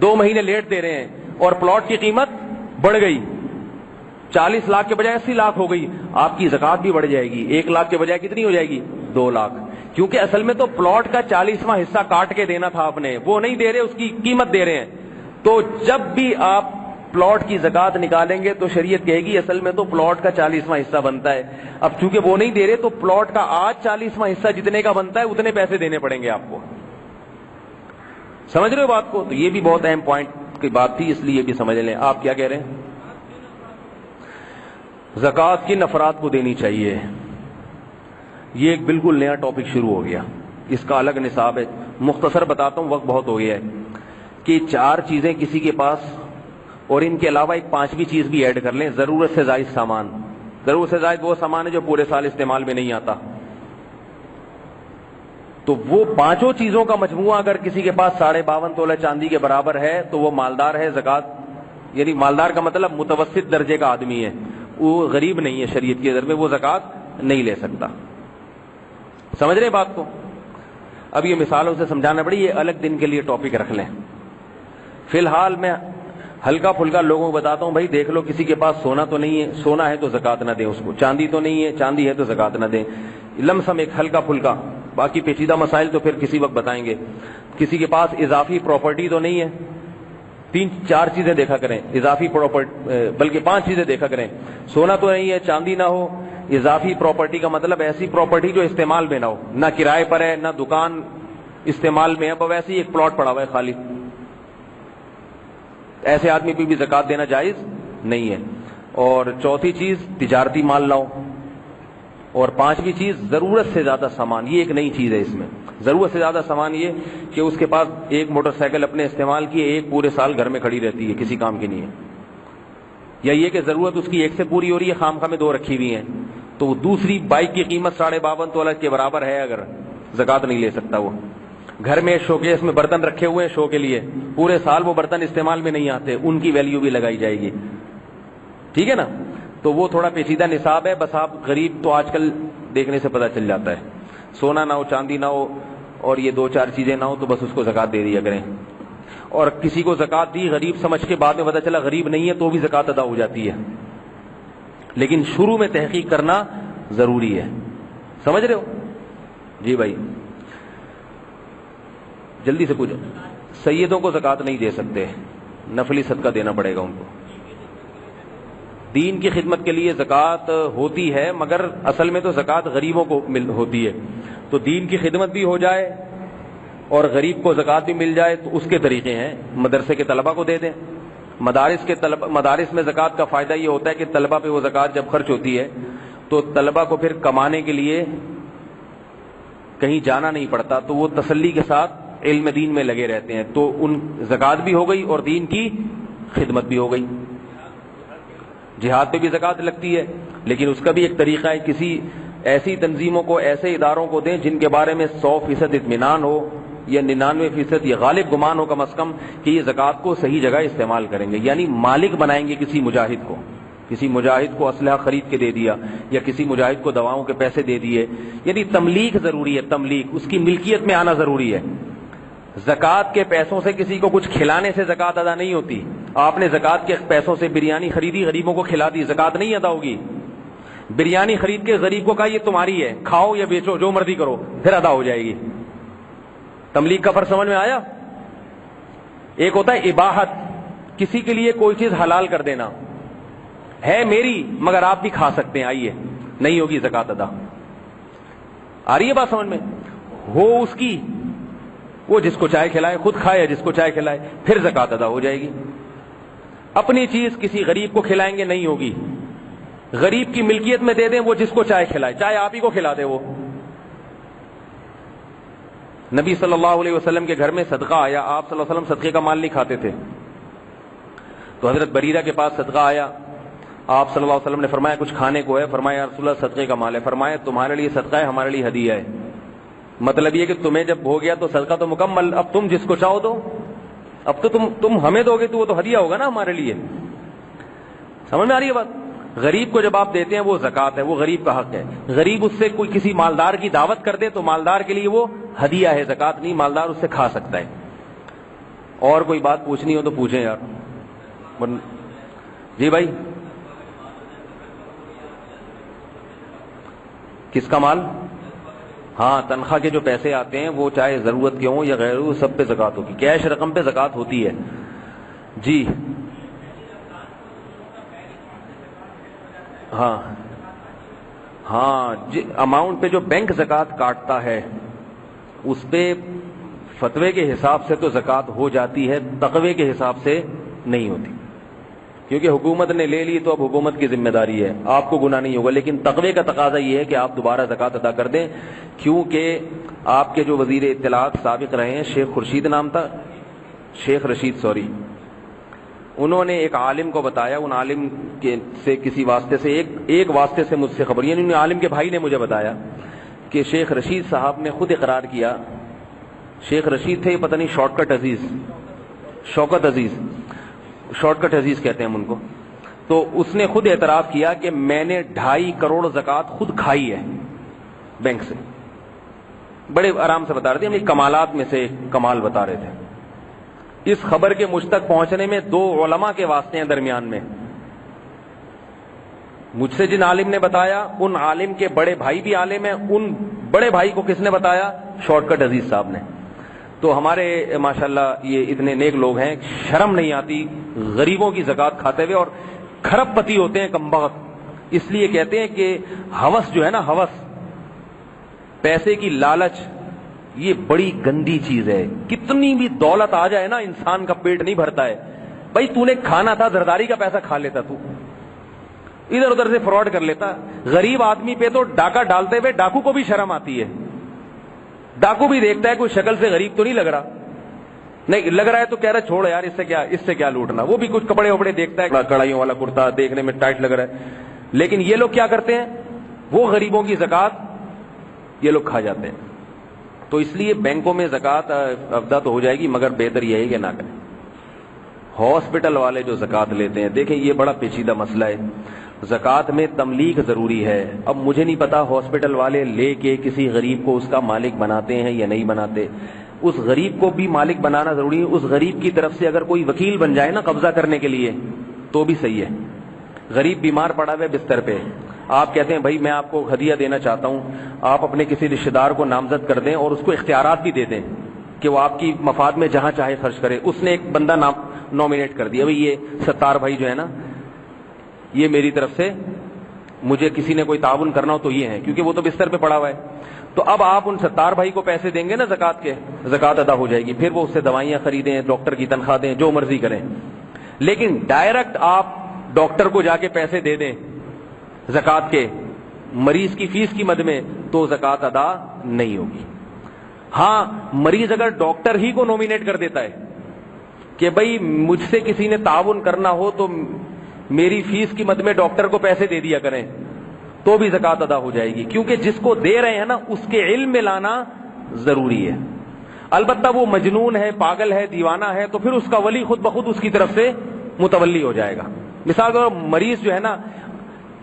2 مہینے لیٹ دے رہے ہیں اور پلاٹ کی قیمت بڑھ گئی, 40 لاکھ کے بجائے 80 لاکھ ہو گئی, آپ کی زکات بھی بڑھ جائے گی. 1 لاکھ کے بجائے کتنی ہو جائے گی؟ 2 لاکھ. کیونکہ اصل میں تو پلاٹ کا 40واں حصہ کاٹ کے دینا تھا آپ نے, وہ نہیں دے رہے, اس کی قیمت دے رہے ہیں. تو جب بھی آپ پلاٹ کی زکات نکالیں گے تو شریعت کہے گی اصل میں تو پلاٹ کا 40واں حصہ بنتا ہے. اب چونکہ وہ نہیں دے رہے تو پلاٹ کا آج 40واں حصہ جتنے کا بنتا ہے اتنے پیسے دینے پڑیں گے آپ کو. سمجھ رہے ہو بات کو؟ تو یہ بھی بہت اہم پوائنٹ کی بات تھی, اس لیے بھی سمجھ لیں. آپ کیا کہہ رہے ہیں؟ زکات کن افراد کو دینی چاہیے, یہ ایک بالکل نیا ٹاپک شروع ہو گیا, اس کا الگ نصاب ہے. مختصر بتاتا ہوں, وقت بہت ہو گیا ہے, کہ 4 چیزیں کسی کے پاس, اور ان کے علاوہ ایک 5ویں چیز بھی ایڈ کر لیں, ضرورت سے زائد سامان. ضرورت سے زائد وہ سامان ہے جو پورے سال استعمال میں نہیں آتا. تو وہ 5 چیزوں کا مجموعہ اگر کسی کے پاس 52.5 تولہ چاندی کے برابر ہے تو وہ مالدار ہے. زکات یعنی مالدار کا مطلب متوسط درجے کا آدمی ہے, وہ غریب نہیں ہے. شریعت کی نظر میں وہ زکات نہیں لے سکتا. سمجھ رہے بات کو؟ اب یہ مثالوں سے سمجھانا پڑی, یہ الگ دن کے لیے ٹاپک رکھ لیں. فی الحال میں ہلکا پھلکا لوگوں کو بتاتا ہوں, بھائی دیکھ لو کسی کے پاس سونا تو نہیں ہے, سونا ہے تو زکات نہ دیں اس کو. چاندی تو نہیں ہے, چاندی ہے تو زکات نہ دیں. لمسم ایک ہلکا پھلکا, باقی پیچیدہ مسائل تو پھر کسی وقت بتائیں گے. کسی کے پاس اضافی پراپرٹی تو نہیں ہے, 3-4 چیزیں دیکھا کریں. اضافی پراپرٹی بلکہ 5 چیزیں دیکھا کریں. سونا تو نہیں ہے, چاندی نہ ہو. اضافی پراپرٹی کا مطلب ایسی پراپرٹی جو استعمال میں نہ ہو, نہ کرائے پر ہے نہ دکان استعمال میں ہے, بس ویسے ہی ایک پلاٹ پڑا ہوا ہے خالی. ایسے آدمی پہ بھی زکات دینا جائز نہیں ہے. اور 4تھی چیز تجارتی مال نہ ہو. اور 5ویں چیز ضرورت سے زیادہ سامان. یہ ایک نئی چیز ہے اس میں. ضرورت سے زیادہ سامان یہ کہ اس کے پاس ایک موٹر سائیکل اپنے استعمال کی, ایک پورے سال گھر میں کھڑی رہتی ہے, کسی کام کی نہیں ہے. یا یہ کہ ضرورت اس کی ایک سے پوری ہو رہی ہے, خامخواہ میں 2 رکھی ہوئی ہیں, تو دوسری بائک کی قیمت 52.5 تولہ کے برابر ہے, اگر زکات نہیں لے سکتا. وہ گھر میں شوکیس میں برتن رکھے ہوئے ہیں شو کے لیے, پورے سال وہ برتن استعمال میں نہیں آتے, ان کی ویلیو بھی لگائی جائے گی. ٹھیک ہے نا؟ تو وہ تھوڑا پیچیدہ نصاب ہے. بس آپ غریب تو آج کل دیکھنے سے پتہ چل جاتا ہے, سونا نہ ہو, چاندی نہ ہو, اور یہ 2-4 چیزیں نہ ہو, تو بس اس کو زکات دے دیا کریں. اور کسی کو زکات دی غریب سمجھ کے, بعد میں پتہ چلا غریب نہیں ہے تو بھی زکات ادا ہو جاتی ہے. لیکن شروع میں تحقیق کرنا ضروری ہے. سمجھ رہے ہو؟ جی بھائی جلدی سے پوچھو. سیدوں کو زکات نہیں دے سکتے, نفلی صدقہ دینا پڑے گا ان کو. دین کی خدمت کے لیے زکات ہوتی ہے, مگر اصل میں تو زکات غریبوں کو ہوتی ہے. تو دین کی خدمت بھی ہو جائے اور غریب کو زکات بھی مل جائے تو اس کے طریقے ہیں. مدرسے کے طلبہ کو دے دیں. مدارس میں زکات کا فائدہ یہ ہوتا ہے کہ طلبہ پہ وہ زکات جب خرچ ہوتی ہے تو طلبہ کو پھر کمانے کے لیے کہیں جانا نہیں پڑتا, تو وہ تسلی کے ساتھ علم دین میں لگے رہتے ہیں. تو ان زکات بھی ہو گئی اور دین کی خدمت بھی ہو گئی. جہاد پہ بھی زکات لگتی ہے, لیکن اس کا بھی ایک طریقہ ہے. کسی ایسی تنظیموں کو, ایسے اداروں کو دیں جن کے بارے میں 100% اطمینان ہو, یا 99% یہ غالب گمان ہو کم از کم کہ یہ زکات کو صحیح جگہ استعمال کریں گے. یعنی مالک بنائیں گے کسی مجاہد کو. کسی مجاہد کو اسلحہ خرید کے دے دیا, یا کسی مجاہد کو دواؤں کے پیسے دے دیے. یعنی تملیک ضروری ہے, تملیک, اس کی ملکیت میں آنا ضروری ہے. زکات کے پیسوں سے کسی کو کچھ کھلانے سے زکات ادا نہیں ہوتی. آپ نے زکات کے پیسوں سے بریانی خریدی, غریبوں کو کھلا دی, زکات نہیں ادا ہوگی. بریانی خرید کے غریب کو کہا یہ تمہاری ہے, کھاؤ یا بیچو, جو مرضی کرو, پھر ادا ہو جائے گی. تملیغ کا فرق سمجھ میں آیا؟ ایک ہوتا ہے اباحت, کسی کے لیے کوئی چیز حلال کر دینا, ہے میری مگر آپ بھی کھا سکتے ہیں, آئیے, نہیں ہوگی زکات ادا. آ رہی ہے بات سمجھ میں؟ ہو اس کی, وہ جس کو چائے کھلائے, خود کھائے یا جس کو چائے کھلائے, پھر زکات ادا ہو جائے گی. اپنی چیز کسی غریب کو کھلائیں گے نہیں ہوگی. غریب کی ملکیت میں دے دیں, وہ جس کو چائے کھلائے, چائے آپ ہی کو کھلا دے. وہ نبی صلی اللہ علیہ وسلم کے گھر میں صدقہ آیا, آپ صلی اللہ علیہ وسلم صدقے کا مال نہیں کھاتے تھے, تو حضرت بریرہ کے پاس صدقہ آیا. آپ صلی اللہ علیہ وسلم نے فرمایا کچھ کھانے کو ہے؟ فرمایا یا رسول اللہ صدقے کا مال ہے. فرمایا تمہارے لیے صدقہ ہے, ہمارے لیے ہدیہ ہے. مطلب یہ کہ تمہیں جب ہو گیا تو صدقہ تو مکمل, اب تم جس کو چاہو دو. اب تو تم ہمیں دو گے تو وہ تو ہدیہ ہوگا نا ہمارے لیے. سمجھ میں آ رہی ہے بات؟ غریب کو جب آپ دیتے ہیں وہ زکات ہے, وہ غریب کا حق ہے. غریب اس سے کوئی کسی مالدار کی دعوت کر دے تو مالدار کے لیے وہ ہدیہ ہے, زکات نہیں. مالدار اس سے کھا سکتا ہے. اور کوئی بات پوچھنی ہو تو پوچھیں یار. جی بھائی کس کا مال؟ ہاں، تنخواہ کے جو پیسے آتے ہیں وہ چاہے ضرورت کے ہوں یا غیر، سب پہ زکوٰۃ ہوگی، کیش رقم پہ زکوٰۃ ہوتی ہے. جی ہاں ہاں، اماؤنٹ پہ جو بینک زکوٰۃ کاٹتا ہے اس پہ فتوے کے حساب سے تو زکوٰۃ ہو جاتی ہے، تقوی کے حساب سے نہیں ہوتی، کیونکہ حکومت نے لے لی تو اب حکومت کی ذمہ داری ہے، آپ کو گناہ نہیں ہوگا. لیکن تقوی کا تقاضا یہ ہے کہ آپ دوبارہ زکوٰۃ ادا کر دیں، کیونکہ آپ کے جو وزیر اطلاعات سابق رہے ہیں، شیخ خورشید نام تھا، شیخ رشید سوری، انہوں نے ایک عالم کو بتایا، ان عالم کے سے کسی واسطے سے ایک واسطے سے مجھ سے خبر، یعنی ان عالم کے بھائی نے مجھے بتایا کہ شیخ رشید صاحب نے خود اقرار کیا. شیخ رشید تھے، پتہ نہیں شوکت عزیز شارٹ کٹ عزیز کہتے ہیں ہم ان کو. تو اس نے خود اعتراف کیا کہ میں نے 2.5 کروڑ زکوٰۃ خود کھائی ہے بینک سے. بڑے آرام سے بتا رہے تھے، ہم کمالات میں سے کمال بتا رہے تھے. اس خبر کے مجھ تک پہنچنے میں 2 علماء کے واسطے ہیں درمیان میں. مجھ سے جن عالم نے بتایا ان عالم کے بڑے بھائی بھی عالم ہیں، ان بڑے بھائی کو کس نے بتایا؟ شارٹ کٹ عزیز صاحب نے. تو ہمارے ماشاءاللہ یہ اتنے نیک لوگ ہیں، شرم نہیں آتی غریبوں کی زکوٰۃ کھاتے ہوئے، اور کھرب پتی ہوتے ہیں کمبخت. اس لیے کہتے ہیں کہ ہوس جو ہے نا، ہوس، پیسے کی لالچ، یہ بڑی گندی چیز ہے. کتنی بھی دولت آ جائے نا، انسان کا پیٹ نہیں بھرتا ہے. بھائی تو نے کھانا تھا، زرداری کا پیسہ کھا لیتا، تو ادھر ادھر سے فراڈ کر لیتا. غریب آدمی پہ تو ڈاکہ ڈالتے ہوئے ڈاکو کو بھی شرم آتی ہے. ڈاکو بھی دیکھتا ہے کوئی شکل سے غریب تو نہیں لگ رہا، نہیں لگ رہا ہے تو کہہ رہا چھوڑ یار، اس سے کیا لوٹنا. وہ بھی کچھ کپڑے وپڑے دیکھتا ہے، کڑھائیوں والا کرتا دیکھنے میں ٹائٹ لگ رہا ہے. لیکن یہ لوگ کیا کرتے ہیں؟ وہ غریبوں کی زکوٰۃ یہ لوگ کھا جاتے ہیں. تو اس لیے بینکوں میں زکوٰۃ افدا تو ہو جائے گی، مگر بہتر یہ ہے کہ نہ کریں. ہاسپٹل والے جو زکوٰۃ لیتے ہیں، دیکھیں یہ بڑا پیچیدہ مسئلہ ہے. زکوٰۃ میں تملیغ ضروری ہے. اب مجھے نہیں پتا ہاسپٹل والے لے کے کسی غریب کو اس کا مالک بناتے ہیں یا نہیں بناتے. اس غریب کو بھی مالک بنانا ضروری ہے. اس غریب کی طرف سے اگر کوئی وکیل بن جائے نا قبضہ کرنے کے لیے تو بھی صحیح ہے. غریب بیمار پڑا ہوا ہے بستر پہ، آپ کہتے ہیں بھائی میں آپ کو ہدیہ دینا چاہتا ہوں، آپ اپنے کسی رشتہ دار کو نامزد کر دیں اور اس کو اختیارات بھی دے دیں کہ وہ آپ کی مفاد میں جہاں چاہے خرچ کرے. اس نے ایک بندہ نامینیٹ کر دیا، بھائی یہ ستار بھائی جو ہے نا، یہ میری طرف سے مجھے کسی نے کوئی تعاون کرنا ہو تو یہ ہے، کیونکہ وہ تو بستر پہ پڑا ہوا ہے. تو اب آپ ان ستار بھائی کو پیسے دیں گے نا زکوٰۃ کے، زکوٰۃ ادا ہو جائے گی. پھر وہ اس سے دوائیاں خریدیں، ڈاکٹر کی تنخواہ دیں، جو مرضی کریں. لیکن ڈائریکٹ آپ ڈاکٹر کو جا کے پیسے دے دیں زکوٰۃ کے مریض کی فیس کی مد میں، تو زکوٰۃ ادا نہیں ہوگی. ہاں، مریض اگر ڈاکٹر ہی کو نومینیٹ کر دیتا ہے کہ بھائی مجھ سے کسی نے تعاون کرنا ہو تو میری فیس کی مد میں ڈاکٹر کو پیسے دے دیا کریں، تو بھی زکوٰۃ ادا ہو جائے گی. کیونکہ جس کو دے رہے ہیں نا اس کے علم میں لانا ضروری ہے. البتہ وہ مجنون ہے، پاگل ہے، دیوانہ ہے، تو پھر اس کا ولی خود بخود اس کی طرف سے متولی ہو جائے گا. مثال کے طور پر مریض جو ہے نا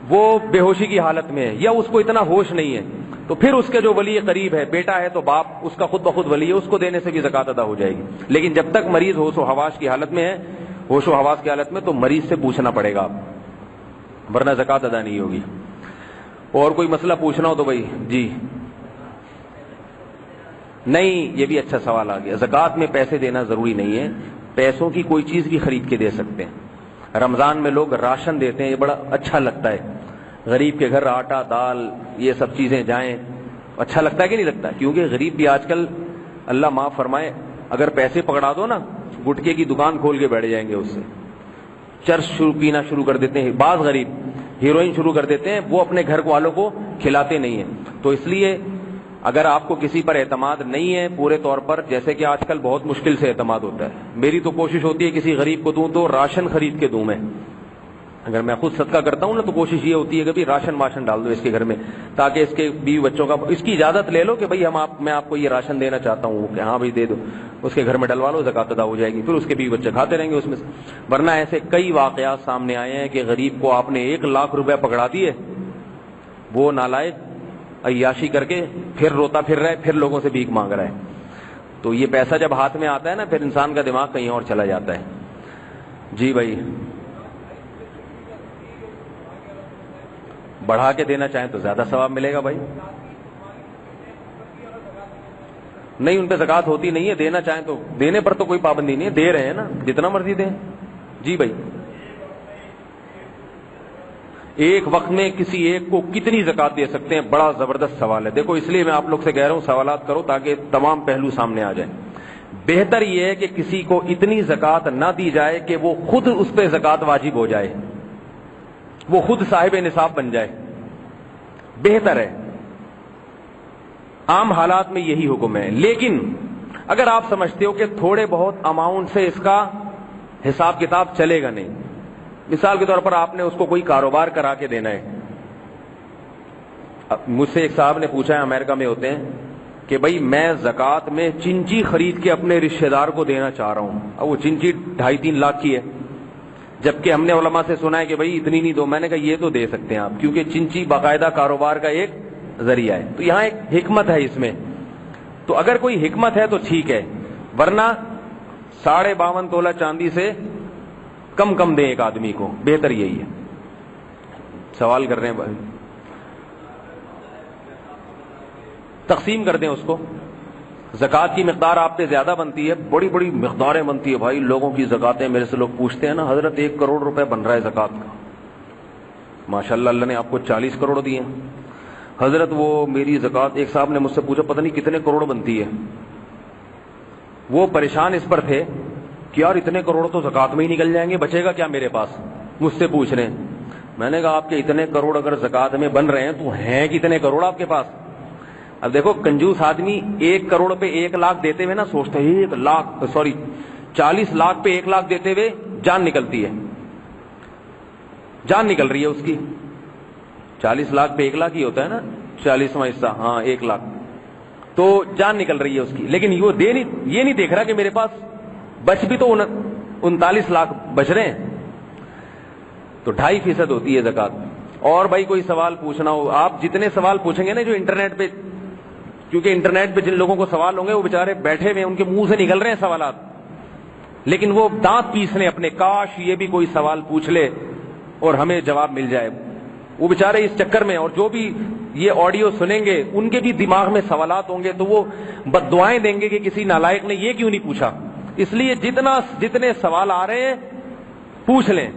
وہ بے ہوشی کی حالت میں ہے یا اس کو اتنا ہوش نہیں ہے، تو پھر اس کے جو ولی قریب ہے، بیٹا ہے تو باپ اس کا خود بخود ولی ہے، اس کو دینے سے بھی زکوٰۃ ادا ہو جائے گی. لیکن جب تک مریض ہوش و حواس کی حالت میں ہے، ہوش و حواس کی حالت میں، تو مریض سے پوچھنا پڑے گا آپ، ورنہ زکوٰۃ ادا نہیں ہوگی. اور کوئی مسئلہ پوچھنا ہو تو بھائی. جی نہیں، یہ بھی اچھا سوال آ گیا. زکوٰۃ میں پیسے دینا ضروری نہیں ہے، پیسوں کی کوئی چیز بھی خرید کے دے سکتے ہیں. رمضان میں لوگ راشن دیتے ہیں، یہ بڑا اچھا لگتا ہے. غریب کے گھر آٹا، دال، یہ سب چیزیں جائیں، اچھا لگتا ہے کہ نہیں لگتا؟ کیونکہ غریب بھی آج کل، اللہ معاف فرمائے، اگر پیسے پکڑا دو نا، گٹکے کی دکان کھول کے بیٹھ جائیں گے. اس سے چرس پینا شروع کر دیتے ہیں. بعض غریب ہیروئن شروع کر دیتے ہیں، وہ اپنے گھر والوں کو کھلاتے نہیں ہیں. تو اس لیے اگر آپ کو کسی پر اعتماد نہیں ہے پورے طور پر، جیسے کہ آج کل بہت مشکل سے اعتماد ہوتا ہے، میری تو کوشش ہوتی ہے کسی غریب کو دوں تو راشن خرید کے دوں. میں اگر میں خود صدقہ کرتا ہوں نا تو کوشش یہ ہوتی ہے کہ بھی راشن ڈال دو اس کے گھر میں، تاکہ اس کے بیوی بچوں کا، اس کی اجازت لے لو کہ بھائی میں آپ کو یہ راشن دینا چاہتا ہوں، کہ ہاں بھائی دے دو، اس کے گھر میں ڈلوا لو، زکوٰۃ ادا ہو جائے گی. پھر اس کے بیوی بچے کھاتے رہیں گے اس میں سے. ورنہ ایسے کئی واقعات سامنے آئے ہیں کہ غریب کو آپ نے 1 لاکھ روپے پکڑا دیے، وہ نالائق عیاشی کر کے پھر روتا پھر رہا ہے، پھر لوگوں سے بھیک مانگ رہا ہے. تو یہ پیسہ جب ہاتھ میں آتا ہے نا، پھر انسان کا دماغ کہیں اور چلا جاتا ہے. جی بھائی، بڑھا کے دینا چاہیں تو زیادہ ثواب ملے گا بھائی. نہیں, ان پہ زکات ہوتی نہیں ہے, دینا چاہیں تو دینے پر تو کوئی پابندی نہیں ہے, دے رہے ہیں نا, جتنا مرضی دیں. جی بھائی, ایک وقت میں کسی ایک کو کتنی زکات دے سکتے ہیں؟ بڑا زبردست سوال ہے. دیکھو اس لیے میں آپ لوگ سے کہہ رہا ہوں سوالات کرو تاکہ تمام پہلو سامنے آ جائیں. بہتر یہ ہے کہ کسی کو اتنی زکات نہ دی جائے کہ وہ خود اس پہ زکات واجب ہو جائے, وہ خود صاحب نصاب بن جائے, بہتر ہے. عام حالات میں یہی حکم ہے. لیکن اگر آپ سمجھتے ہو کہ تھوڑے بہت اماؤنٹ سے اس کا حساب کتاب چلے گا نہیں, مثال کے طور پر آپ نے اس کو کوئی کاروبار کرا کے دینا ہے. مجھ سے ایک صاحب نے پوچھا ہے, امریکہ میں ہوتے ہیں, کہ بھائی میں زکات میں چنچی خرید کے اپنے رشتہ دار کو دینا چاہ رہا ہوں. اب وہ چنچی 2.5-3 لاکھ کی ہے, جبکہ ہم نے علماء سے سنا ہے کہ بھائی اتنی نہیں دو. میں نے کہا یہ تو دے سکتے ہیں آپ, کیونکہ چنچی باقاعدہ کاروبار کا ایک ذریعہ ہے. تو یہاں ایک حکمت ہے اس میں, تو اگر کوئی حکمت ہے تو ٹھیک ہے, ورنہ 52.5 تولہ چاندی سے کم دیں ایک آدمی کو, بہتر یہی ہے. سوال کر رہے ہیں بھائی, تقسیم کر دیں اس کو. زکات کی مقدار آپ پہ زیادہ بنتی ہے, بڑی بڑی مقداریں بنتی ہے بھائی. لوگوں کی زکاتیں میرے سے لوگ پوچھتے ہیں نا, حضرت 1 کروڑ روپے بن رہا ہے زکات کا, ماشاءاللہ اللہ نے آپ کو 40 کروڑ دیے. حضرت وہ میری زکات, ایک صاحب نے مجھ سے پوچھا پتہ نہیں کتنے کروڑ بنتی ہے. وہ پریشان اس پر تھے کہ یار اتنے کروڑ تو زکات میں ہی نکل جائیں گے, بچے گا کیا میرے پاس, مجھ سے پوچھ رہے ہیں. میں نے کہا آپ کے اتنے کروڑ اگر زکات میں بن رہے ہیں تو ہیں کتنے کروڑ آپ کے پاس؟ اب دیکھو کنجوس آدمی 1 کروڑ پہ 1 لاکھ دیتے ہوئے نا سوچتا ہے 40 لاکھ پہ 1 لاکھ دیتے ہوئے جان نکلتی ہے, جان نکل رہی ہے اس کی. 40 لاکھ پہ 1 لاکھ ہی ہوتا ہے نا, 40واں حصہ, ہاں 1 لاکھ, تو جان نکل رہی ہے اس کی. لیکن یہ نہیں دیکھ رہا کہ میرے پاس بچ بھی تو 39 لاکھ بچ رہے ہیں. تو 2.5% ہوتی ہے زکات. اور بھائی کوئی سوال پوچھنا ہو, آپ جتنے سوال پوچھیں گے نا جو انٹرنیٹ پہ, کیونکہ انٹرنیٹ پہ جن لوگوں کو سوال ہوں گے وہ بیچارے بیٹھے ہوئے, ان کے منہ سے نکل رہے ہیں سوالات, لیکن وہ دانت پیس لیں اپنے, کاش یہ بھی کوئی سوال پوچھ لے اور ہمیں جواب مل جائے. وہ بیچارے اس چکر میں, اور جو بھی یہ آڈیو سنیں گے ان کے بھی دماغ میں سوالات ہوں گے, تو وہ بد دعائیں دیں گے کہ کسی نالائق نے یہ کیوں نہیں پوچھا. اس لیے جتنے سوال آ رہے ہیں پوچھ لیں.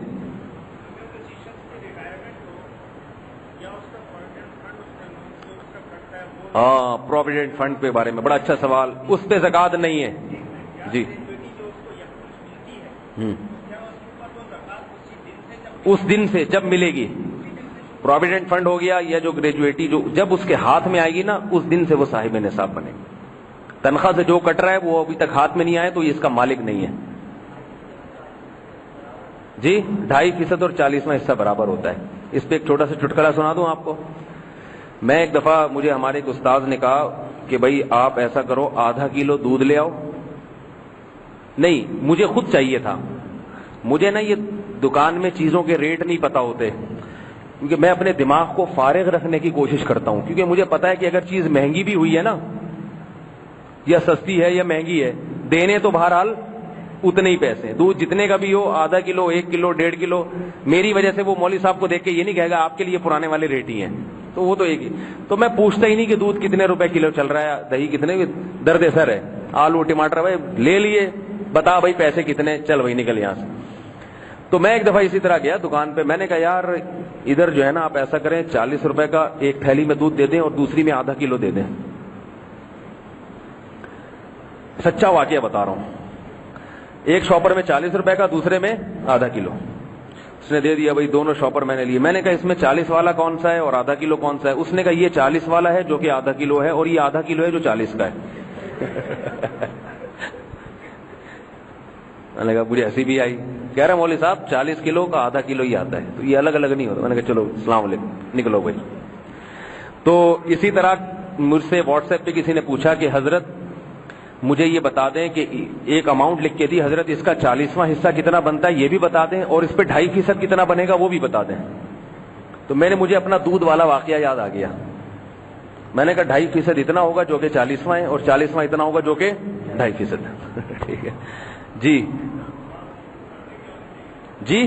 ہاں, پروویڈنٹ فنڈ کے بارے میں بڑا اچھا سوال, اس پہ زکات نہیں ہے. جی, اس دن سے جب ملے گی, پروویڈنٹ فنڈ ہو گیا یا جو گریجویٹی جو جب اس کے ہاتھ میں آئے گی نا, اس دن سے وہ صاحب نصاب بنے گا. تنخواہ سے جو کٹ رہا ہے وہ ابھی تک ہاتھ میں نہیں آئے تو یہ اس کا مالک نہیں ہے. جی, 2.5% اور 40واں حصہ برابر ہوتا ہے. اس پہ ایک چھوٹا سا چٹکلا سنا دوں آپ کو. میں ایک دفعہ, مجھے ہمارے ایک استاد نے کہا کہ بھائی آپ ایسا کرو, ½ کلو دودھ لے آؤ. نہیں, مجھے خود چاہیے تھا. مجھے نا یہ دکان میں چیزوں کے ریٹ نہیں پتا ہوتے, کیونکہ میں اپنے دماغ کو فارغ رکھنے کی کوشش کرتا ہوں, کیونکہ مجھے پتا ہے کہ اگر چیز مہنگی بھی ہوئی ہے نا, یا سستی ہے یا مہنگی ہے, دینے تو بہرحال اتنے ہی پیسے. دودھ جتنے کا بھی ہو, ½ کلو, 1 کلو, 1.5 کلو, میری وجہ سے وہ مولوی صاحب کو دیکھ کے یہ نہیں کہے گا آپ کے لیے پرانے والے ریٹ ہی ہیں, تو وہ تو ایک ہی. تو میں پوچھتا ہی نہیں کہ دودھ کتنے روپے کلو چل رہا ہے, دہی کتنے, درد سر ہے, آلو ٹماٹر بھائی لے لیے, بتا بھائی پیسے کتنے, چل بھائی نکل یہاں سے. تو میں ایک دفعہ اسی طرح گیا دکان پہ, میں نے کہا یار ادھر جو ہے نا آپ ایسا کریں 40 روپے کا ایک تھیلی میں دودھ دے دیں اور دوسری میں ½ کلو دے دیں. سچا واقعہ بتا رہا ہوں. ایک شاپر میں 40 روپے کا, دوسرے میں ½ کلو. اس نے دے دیا بھائی, دونوں شاپر میں نے لیے. میں نے کہا اس میں 40 والا کون سا ہے اور ½ کلو کون سا ہے؟ اس نے کہا یہ 40 والا ہے جو کہ ½ کلو ہے, اور یہ ½ کلو ہے جو 40 کا ہے. میں نے کہا, مجھے ہنسی بھی آئی. کہہ رہے مولوی صاحب 40 کلو کا ½ کلو ہی آتا ہے, تو یہ الگ الگ نہیں ہوتا. میں نے کہا چلو السلام علیکم, نکلو بھائی. تو اسی طرح مجھ سے واٹس ایپ پہ کسی نے پوچھا کہ حضرت مجھے یہ بتا دیں کہ ایک اماؤنٹ لکھ کے دی, حضرت اس کا 40واں حصہ کتنا بنتا ہے یہ بھی بتا دیں, اور اس پہ 2.5% کتنا بنے گا وہ بھی بتا دیں. تو مجھے اپنا دودھ والا واقعہ یاد آ گیا. میں نے کہا 2.5% اتنا ہوگا جو کہ 40واں ہے, اور 40واں اتنا ہوگا جو کہ 2.5%. ٹھیک ہے جی. جی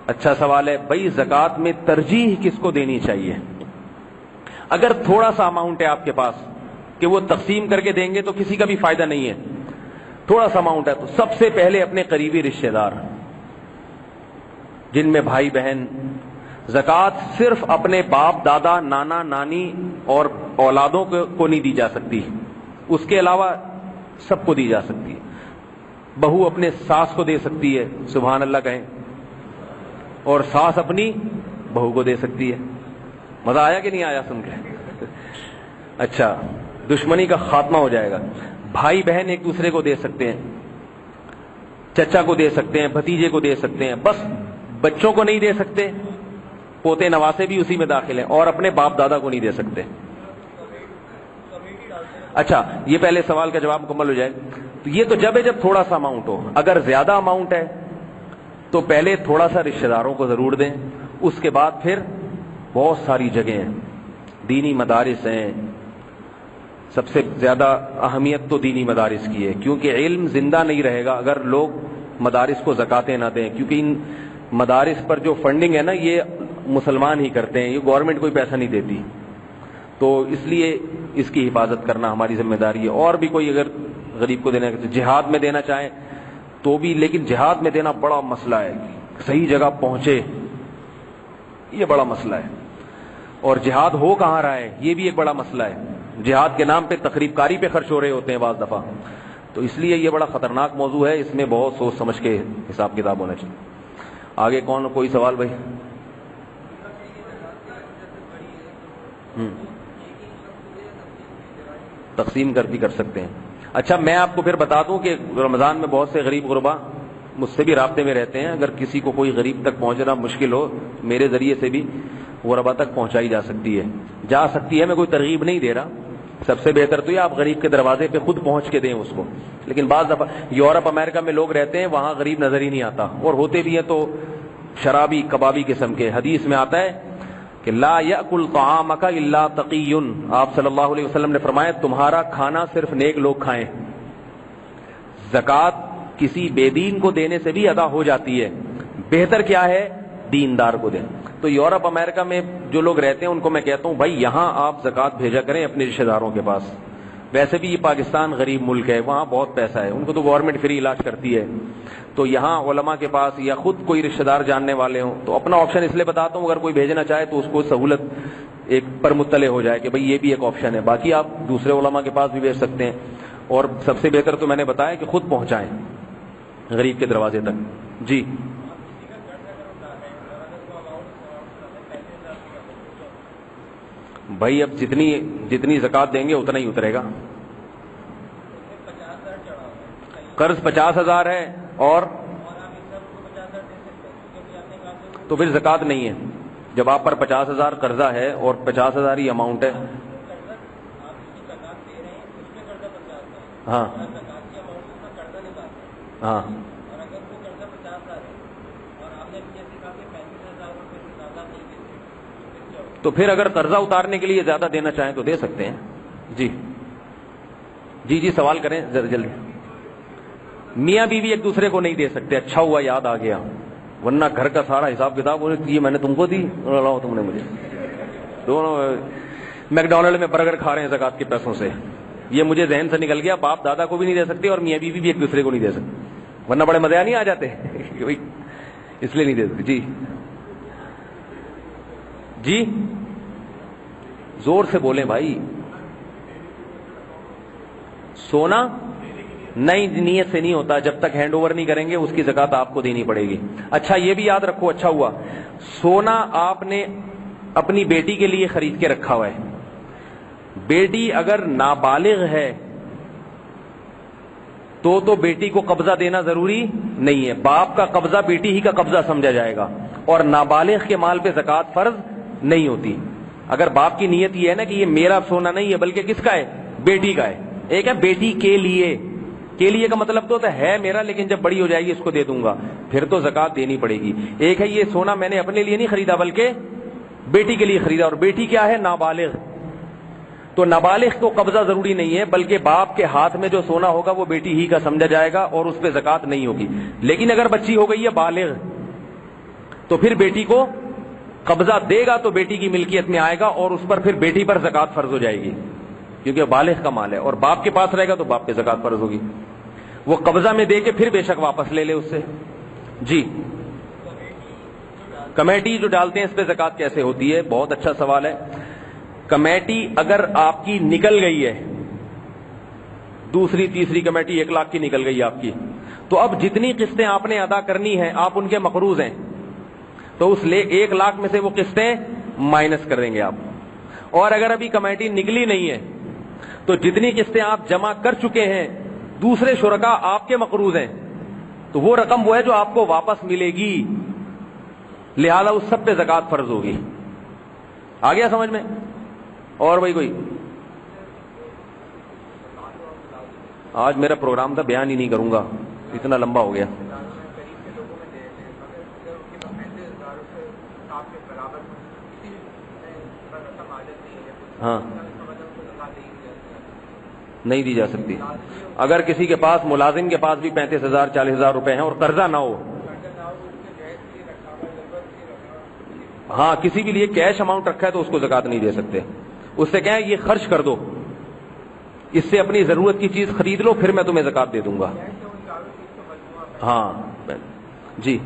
اچھا سوال ہے بھائی، زکوٰۃ میں ترجیح کس کو دینی چاہیے؟ اگر تھوڑا سا اماؤنٹ ہے آپ کے پاس کہ وہ تقسیم کر کے دیں گے تو کسی کا بھی فائدہ نہیں ہے، تھوڑا سا اماؤنٹ ہے تو سب سے پہلے اپنے قریبی رشتہ دار جن میں بھائی بہن، زکوٰۃ صرف اپنے باپ دادا نانا نانی اور اولادوں کو نہیں دی جا سکتی، اس کے علاوہ سب کو دی جا سکتی ہے۔ بہو اپنے ساس کو دے سکتی ہے، سبحان اللہ کہیں، اور ساس اپنی بہو کو دے سکتی ہے۔ مزہ آیا کہ نہیں آیا سن کے؟ اچھا، دشمنی کا خاتمہ ہو جائے گا۔ بھائی بہن ایک دوسرے کو دے سکتے ہیں، چچا کو دے سکتے ہیں، بھتیجے کو دے سکتے ہیں، بس بچوں کو نہیں دے سکتے، پوتے نواسے بھی اسی میں داخل ہیں، اور اپنے باپ دادا کو نہیں دے سکتے۔ اچھا، یہ پہلے سوال کا جواب مکمل ہو جائے تو یہ تو جب ہے جب تھوڑا سا اماؤنٹ ہو۔ اگر زیادہ اماؤنٹ ہے تو پہلے تھوڑا سا رشتہ داروں کو ضرور دیں، اس کے بعد پھر بہت ساری جگہیں ہیں، دینی مدارس ہیں، سب سے زیادہ اہمیت تو دینی مدارس کی ہے، کیونکہ علم زندہ نہیں رہے گا اگر لوگ مدارس کو زکاتیں نہ دیں، کیونکہ ان مدارس پر جو فنڈنگ ہے نا یہ مسلمان ہی کرتے ہیں، یہ گورنمنٹ کوئی پیسہ نہیں دیتی، تو اس لیے اس کی حفاظت کرنا ہماری ذمہ داری ہے۔ اور بھی کوئی اگر غریب کو دینا جہاد میں دینا چاہیں تو بھی، لیکن جہاد میں دینا بڑا مسئلہ ہے، صحیح جگہ پہنچے یہ بڑا مسئلہ ہے، اور جہاد ہو کہاں رہا ہے یہ بھی ایک بڑا مسئلہ ہے۔ جہاد کے نام پہ تقریب کاری پہ خرچ ہو رہے ہوتے ہیں بعض دفعہ، تو اس لیے یہ بڑا خطرناک موضوع ہے، اس میں بہت سوچ سمجھ کے حساب کتاب ہونا چاہیے۔ آگے کون، کوئی سوال بھائی؟ تقسیم کر بھی کر سکتے ہیں۔ اچھا، میں آپ کو پھر بتا دوں کہ رمضان میں بہت سے غریب غربا مجھ سے بھی رابطے میں رہتے ہیں، اگر کسی کو کوئی غریب تک پہنچنا مشکل ہو میرے ذریعے سے بھی غربا تک پہنچائی جا سکتی ہے، میں کوئی ترغیب نہیں دے رہا، سب سے بہتر تو یہ آپ غریب کے دروازے پہ خود پہنچ کے دیں اس کو، لیکن بعض دفعہ یورپ امریکہ میں لوگ رہتے ہیں وہاں غریب نظر ہی نہیں آتا، اور ہوتے بھی ہیں تو شرابی کبابی قسم کے۔ حدیث میں آتا ہے کہ لا یأکل طعامک الا تقی، آپ صلی اللہ علیہ وسلم نے فرمایا تمہارا کھانا صرف نیک لوگ کھائیں۔ زکوٰۃ کسی بے دین کو دینے سے بھی ادا ہو جاتی ہے، بہتر کیا ہے دیندار کو دیں۔ تو یورپ امریکہ میں جو لوگ رہتے ہیں ان کو میں کہتا ہوں بھائی یہاں آپ زکوٰۃ بھیجا کریں اپنے رشتہ داروں کے پاس، ویسے بھی یہ پاکستان غریب ملک ہے، وہاں بہت پیسہ ہے، ان کو تو گورنمنٹ فری علاج کرتی ہے، تو یہاں علماء کے پاس یا خود کوئی رشتہ دار جاننے والے ہوں تو اپنا آپشن اس لیے بتاتا ہوں، اگر کوئی بھیجنا چاہے تو اس کو سہولت ایک پر مطلع ہو جائے کہ بھئی یہ بھی ایک آپشن ہے۔ باقی آپ دوسرے علماء کے پاس بھی بھیج سکتے ہیں، اور سب سے بہتر تو میں نے بتایا کہ خود پہنچائیں غریب کے دروازے تک۔ جی بھائی، اب جتنی زکوٰۃ دیں گے اتنا ہی اترے گا۔ قرض 50,000 ہے اور تو پھر زکوٰۃ نہیں ہے، جب آپ پر 50,000 قرضہ ہے اور 50,000 ہی اماؤنٹ ہے۔ ہاں ہاں، تو پھر اگر قرضہ اتارنے کے لیے زیادہ دینا چاہیں تو دے سکتے ہیں۔ جی جی جی، سوال کریں ذرا جلدی۔ میاں بیوی ایک دوسرے کو نہیں دے سکتے، اچھا ہوا یاد آ گیا، ورنہ گھر کا سارا حساب کتاب یہ میں نے تم کو دی، تم نے مجھے، دونوں میکڈونلڈ میں برگر کھا رہے ہیں زکوٰۃ کے پیسوں سے، یہ مجھے ذہن سے نکل گیا، باپ دادا کو بھی نہیں دے سکتے اور میاں بیوی بھی ایک دوسرے کو نہیں دے سکتے، ورنہ بڑے مزے نہیں آ جاتے اس لیے نہیں دے سکتے۔ جی جی، زور سے بولیں بھائی۔ سونا نہیں، نیت سے نہیں ہوتا، جب تک ہینڈ اوور نہیں کریں گے اس کی زکوٰۃ آپ کو دینی پڑے گی۔ اچھا یہ بھی یاد رکھو، اچھا ہوا سونا آپ نے اپنی بیٹی کے لیے خرید کے رکھا ہوا ہے، بیٹی اگر نابالغ ہے تو بیٹی کو قبضہ دینا ضروری نہیں ہے، باپ کا قبضہ بیٹی ہی کا قبضہ سمجھا جائے گا، اور نابالغ کے مال پہ زکوٰۃ فرض نہیں ہوتی۔ اگر باپ کی نیت یہ ہے نا کہ یہ میرا سونا نہیں ہے بلکہ کس کا ہے، بیٹی کا ہے، ایک ہے بیٹی کے لیے کا مطلب تو ہے میرا لیکن جب بڑی ہو جائے گی اس کو دے دوں گا، پھر تو زکوٰۃ دینی پڑے گی۔ ایک ہے یہ سونا میں نے اپنے لیے نہیں خریدا بلکہ بیٹی کے لیے خریدا، اور بیٹی کیا ہے، نابالغ، تو نابالغ کو قبضہ ضروری نہیں ہے بلکہ باپ کے ہاتھ میں جو سونا ہوگا وہ بیٹی ہی کا سمجھا جائے گا اور اس پہ زکوٰۃ نہیں ہوگی۔ لیکن اگر بچی ہو گئی ہے بالغ تو پھر بیٹی کو قبضہ دے گا تو بیٹی کی ملکیت میں آئے گا اور اس پر پھر بیٹی پر زکات فرض ہو جائے گی کیونکہ بالغ کا مال ہے, اور باپ کے پاس رہے گا تو باپ پہ زکات فرض ہوگی. وہ قبضہ میں دے کے پھر بے شک واپس لے لے اس سے. جی کمیٹی جو ڈالتے ہیں اس پہ زکات کیسے ہوتی ہے؟ بہت اچھا سوال ہے. کمیٹی اگر آپ کی نکل گئی ہے, دوسری تیسری کمیٹی 1 لاکھ کی نکل گئی آپ کی, تو اب جتنی قسطیں آپ نے ادا کرنی ہیں آپ ان کے مقروض ہیں, تو اس 1 لاکھ میں سے وہ قسطیں مائنس کر دیں گے آپ. اور اگر ابھی کمیٹی نکلی نہیں ہے تو جتنی قسطیں آپ جمع کر چکے ہیں دوسرے شرکا آپ کے مقروض ہیں, تو وہ رقم وہ ہے جو آپ کو واپس ملے گی, لہذا اس سب پہ زکات فرض ہوگی. آ گیا سمجھ میں؟ اور بھائی کوئی؟ آج میرا پروگرام تھا بیان ہی نہیں کروں گا, اتنا لمبا ہو گیا. ہاں نہیں دی جا سکتی. اگر کسی کے پاس ملازم کے پاس بھی 35,000 40,000 روپے ہیں اور قرضہ نہ ہو, ہاں کسی کے لیے کیش اماؤنٹ رکھا ہے تو اس کو زکات نہیں دے سکتے. اس سے کہیں یہ خرچ کر دو, اس سے اپنی ضرورت کی چیز خرید لو, پھر میں تمہیں زکات دے دوں گا. ہاں جی,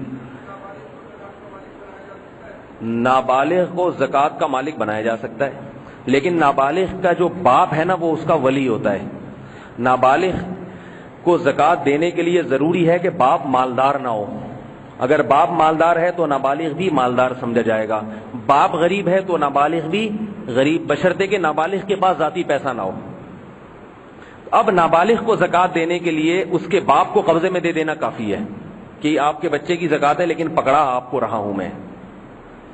نابالغ کو زکات کا مالک بنایا جا سکتا ہے, لیکن نابالغ کا جو باپ ہے نا وہ اس کا ولی ہوتا ہے. نابالغ کو زکات دینے کے لیے ضروری ہے کہ باپ مالدار نہ ہو. اگر باپ مالدار ہے تو نابالغ بھی مالدار سمجھا جائے گا, باپ غریب ہے تو نابالغ بھی غریب, بشرطے کہ نابالغ کے پاس ذاتی پیسہ نہ ہو. اب نابالغ کو زکات دینے کے لیے اس کے باپ کو قبضے میں دے دینا کافی ہے کہ آپ کے بچے کی زکات ہے لیکن پکڑا آپ کو رہا ہوں میں,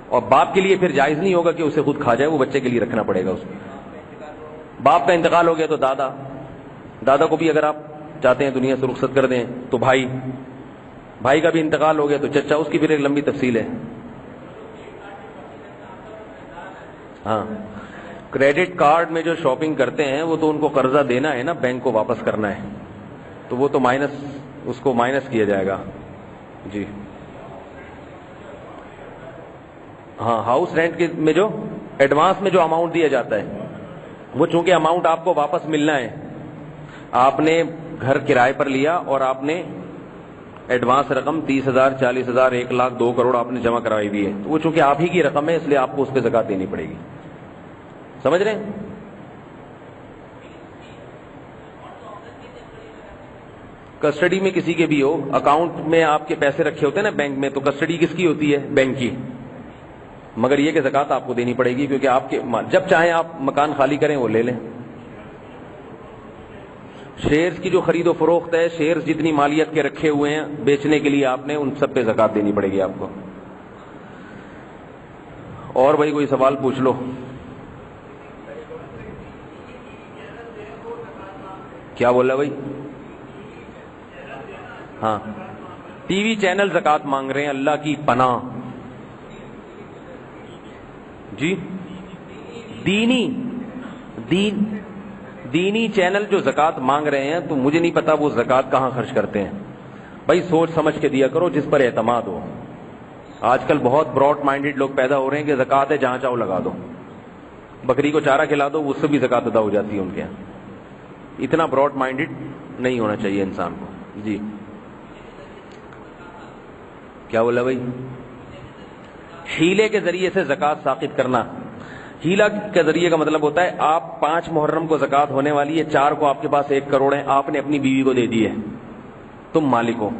اور باپ کے لیے پھر جائز نہیں ہوگا کہ اسے خود کھا جائے, وہ بچے کے لیے رکھنا پڑے گا اس کو. باپ کا انتقال ہو گیا تو دادا کو بھی اگر آپ چاہتے ہیں دنیا سے رخصت کر دیں تو بھائی کا بھی انتقال ہو گیا تو چچا, اس کی پھر ایک لمبی تفصیل ہے. ہاں کریڈٹ کارڈ میں جو شاپنگ کرتے ہیں وہ تو ان کو قرضہ دینا ہے نا, بینک کو واپس کرنا ہے, تو وہ تو اس کو مائنس کیا جائے گا. جی ہاں ہاؤس رینٹ میں جو ایڈوانس میں جو اماؤنٹ دیا جاتا ہے وہ چونکہ اماؤنٹ آپ کو واپس ملنا ہے, آپ نے گھر کرائے پر لیا اور آپ نے ایڈوانس رقم 30,000 40,000 1 لاکھ 2 کروڑ آپ نے جمع کرائی دی ہے, تو وہ چونکہ آپ ہی کی رقم ہے اس لیے آپ کو اس پہ زکات دینی پڑے گی. سمجھ رہے ہیں؟ کسٹڈی میں کسی کے بھی ہو, اکاؤنٹ میں آپ کے پیسے رکھے ہوتے ہیں نا بینک میں, تو کسٹڈی کس کی ہوتی ہے؟ بینک کی. مگر یہ کہ زکات آپ کو دینی پڑے گی کیونکہ آپ کے جب چاہیں آپ مکان خالی کریں وہ لے لیں. شیئرز کی جو خرید و فروخت ہے, شیئرز جتنی مالیت کے رکھے ہوئے ہیں بیچنے کے لیے آپ نے, ان سب پہ زکات دینی پڑے گی آپ کو. اور بھائی کوئی سوال پوچھ لو. کیا بولا بھائی؟ ہاں ٹی وی چینل زکات مانگ رہے ہیں, اللہ کی پناہ. جی دینی چینل جو زکات مانگ رہے ہیں, تو مجھے نہیں پتا وہ زکات کہاں خرچ کرتے ہیں. بھائی سوچ سمجھ کے دیا کرو جس پر اعتماد ہو. آج کل بہت براڈ مائنڈیڈ لوگ پیدا ہو رہے ہیں کہ زکات ہے جہاں چاہو لگا دو, بکری کو چارہ کھلا دو اس سے بھی زکات ادا ہو جاتی ہے ان کے یہاں. اتنا براڈ مائنڈیڈ نہیں ہونا چاہیے انسان کو. جی کیا بولا بھائی؟ ہیلے کے ذریعے سے زکات ساقط کرنا. ہیلا کے ذریعے کا مطلب ہوتا ہے آپ 5 محرم کو زکات ہونے والی ہے, 4 کو آپ کے پاس 1 کروڑ ہے, آپ نے اپنی بیوی کو دے دی ہے, تم مالک ہو.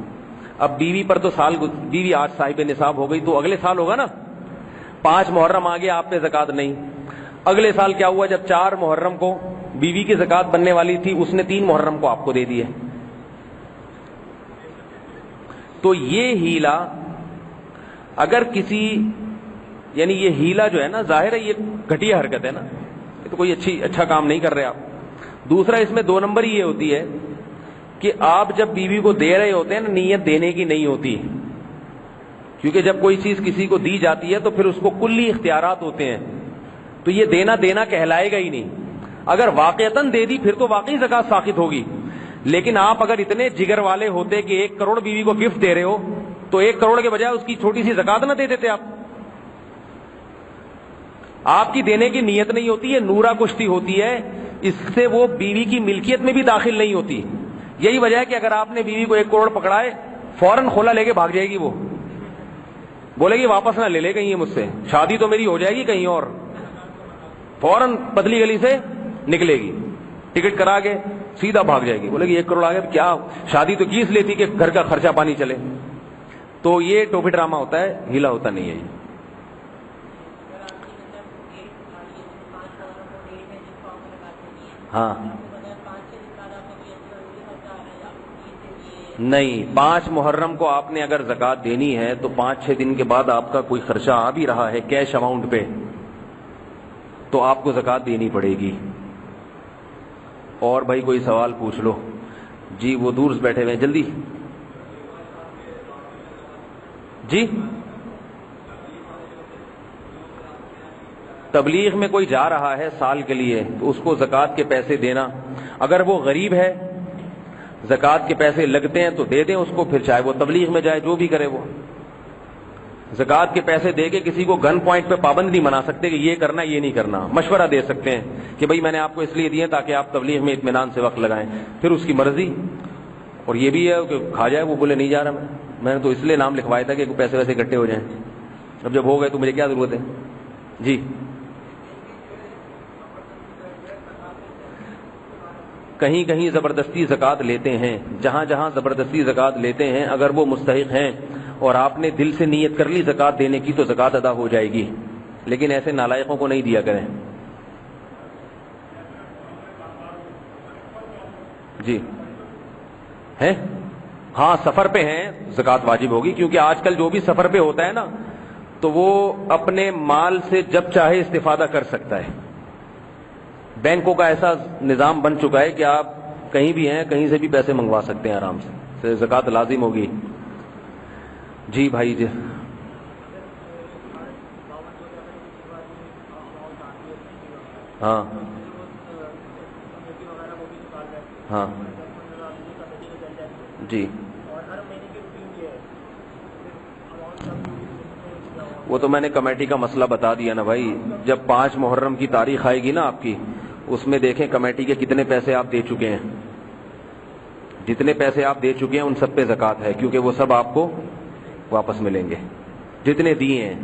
اب بیوی پر تو بیوی آج صاحب نصاب ہو گئی تو اگلے سال ہوگا نا. 5 محرم آ گیا, آپ پہ زکات نہیں. اگلے سال کیا ہوا, جب 4 محرم کو بیوی کی زکات بننے والی تھی, اس نے 3 محرم کو آپ کو دے دی ہے. تو یہ ہیلا اگر کسی, یعنی یہ ہیلا جو ہے نا, ظاہر ہے یہ گھٹیا حرکت ہے نا, یہ تو کوئی اچھا کام نہیں کر رہے آپ. دوسرا اس میں 2 نمبر یہ ہوتی ہے کہ آپ جب بیوی کو دے رہے ہوتے ہیں نا, نیت دینے کی نہیں ہوتی, کیونکہ جب کوئی چیز کسی کو دی جاتی ہے تو پھر اس کو کلی اختیارات ہوتے ہیں, تو یہ دینا کہلائے گا ہی نہیں. اگر واقعتاً دے دی پھر تو واقعی زکات ساقط ہوگی, لیکن آپ اگر اتنے جگر والے ہوتے کہ 1 کروڑ بیوی کو گفٹ دے رہے ہو تو 1 کروڑ کے بجائے اس کی چھوٹی سی زکات نہ دے دیتے آپ کی دینے کی نیت نہیں ہوتی ہے، نورا کشتی ہوتی ہے، اس سے وہ بیوی کی ملکیت میں بھی داخل نہیں ہوتی. یہی وجہ ہے کہ اگر آپ نے بیوی کو 1 کروڑ پکڑائے، فوراً کھولا لے کے بھاگ جائے گی، وہ بولے گی واپس نہ لے لے کہیں مجھ سے، شادی تو میری ہو جائے گی کہیں اور، فوراً پتلی گلی سے نکلے گی، ٹکٹ کرا کے سیدھا بھاگ جائے گی، بولے گی 1 کروڑ آ گیا، کیا شادی تو کی اس لیے تھی کہ گھر کا خرچہ پانی چلے. تو یہ ٹوپی ڈرامہ ہوتا ہے، ہیلا ہوتا نہیں ہے یہ. ہاں نہیں، 5 محرم کو آپ نے اگر زکات دینی ہے تو 5-6 دن کے بعد آپ کا کوئی خرچہ آ بھی رہا ہے کیش اماؤنٹ پہ تو آپ کو زکات دینی پڑے گی. اور بھائی کوئی سوال پوچھ لو. جی وہ دور سے بیٹھے ہوئے ہیں، جلدی. جی تبلیغ میں کوئی جا رہا ہے سال کے لیے تو اس کو زکات کے پیسے دینا، اگر وہ غریب ہے زکات کے پیسے لگتے ہیں تو دے دیں اس کو، پھر چاہے وہ تبلیغ میں جائے، جو بھی کرے. وہ زکات کے پیسے دے کے کسی کو گن پوائنٹ پہ پابند نہیں بنا سکتے کہ یہ کرنا یہ نہیں کرنا. مشورہ دے سکتے ہیں کہ بھائی میں نے آپ کو اس لیے دیے تاکہ آپ تبلیغ میں اطمینان سے وقت لگائیں، پھر اس کی مرضی. اور یہ بھی ہے کہ کھا جائے، وہ بولے نہیں جا رہا میں نے تو اس لیے نام لکھوایا تھا کہ پیسے ویسے اکٹھے ہو جائیں، اب جب ہو گئے تو مجھے کیا ضرورت ہے. جی کہیں کہیں زبردستی زکات لیتے ہیں، جہاں جہاں زبردستی زکات لیتے ہیں اگر وہ مستحق ہیں اور آپ نے دل سے نیت کر لی زکات دینے کی تو زکات ادا ہو جائے گی، لیکن ایسے نالائقوں کو نہیں دیا کریں. جی ہیں، ہاں سفر پہ ہیں زکات واجب ہوگی، کیونکہ آج کل جو بھی سفر پہ ہوتا ہے نا تو وہ اپنے مال سے جب چاہے استفادہ کر سکتا ہے. بینکوں کا ایسا نظام بن چکا ہے کہ آپ کہیں بھی ہیں کہیں سے بھی پیسے منگوا سکتے ہیں آرام سے، زکات لازم ہوگی. جی بھائی جی ہاں ہاں جی وہ تو میں نے کمیٹی کا مسئلہ بتا دیا نا بھائی. جب 5 محرم کی تاریخ آئے گی نا آپ کی، اس میں دیکھیں کمیٹی کے کتنے پیسے آپ دے چکے ہیں، جتنے پیسے آپ دے چکے ہیں ان سب پہ زکات ہے، کیونکہ وہ سب آپ کو واپس ملیں گے جتنے دیے ہیں.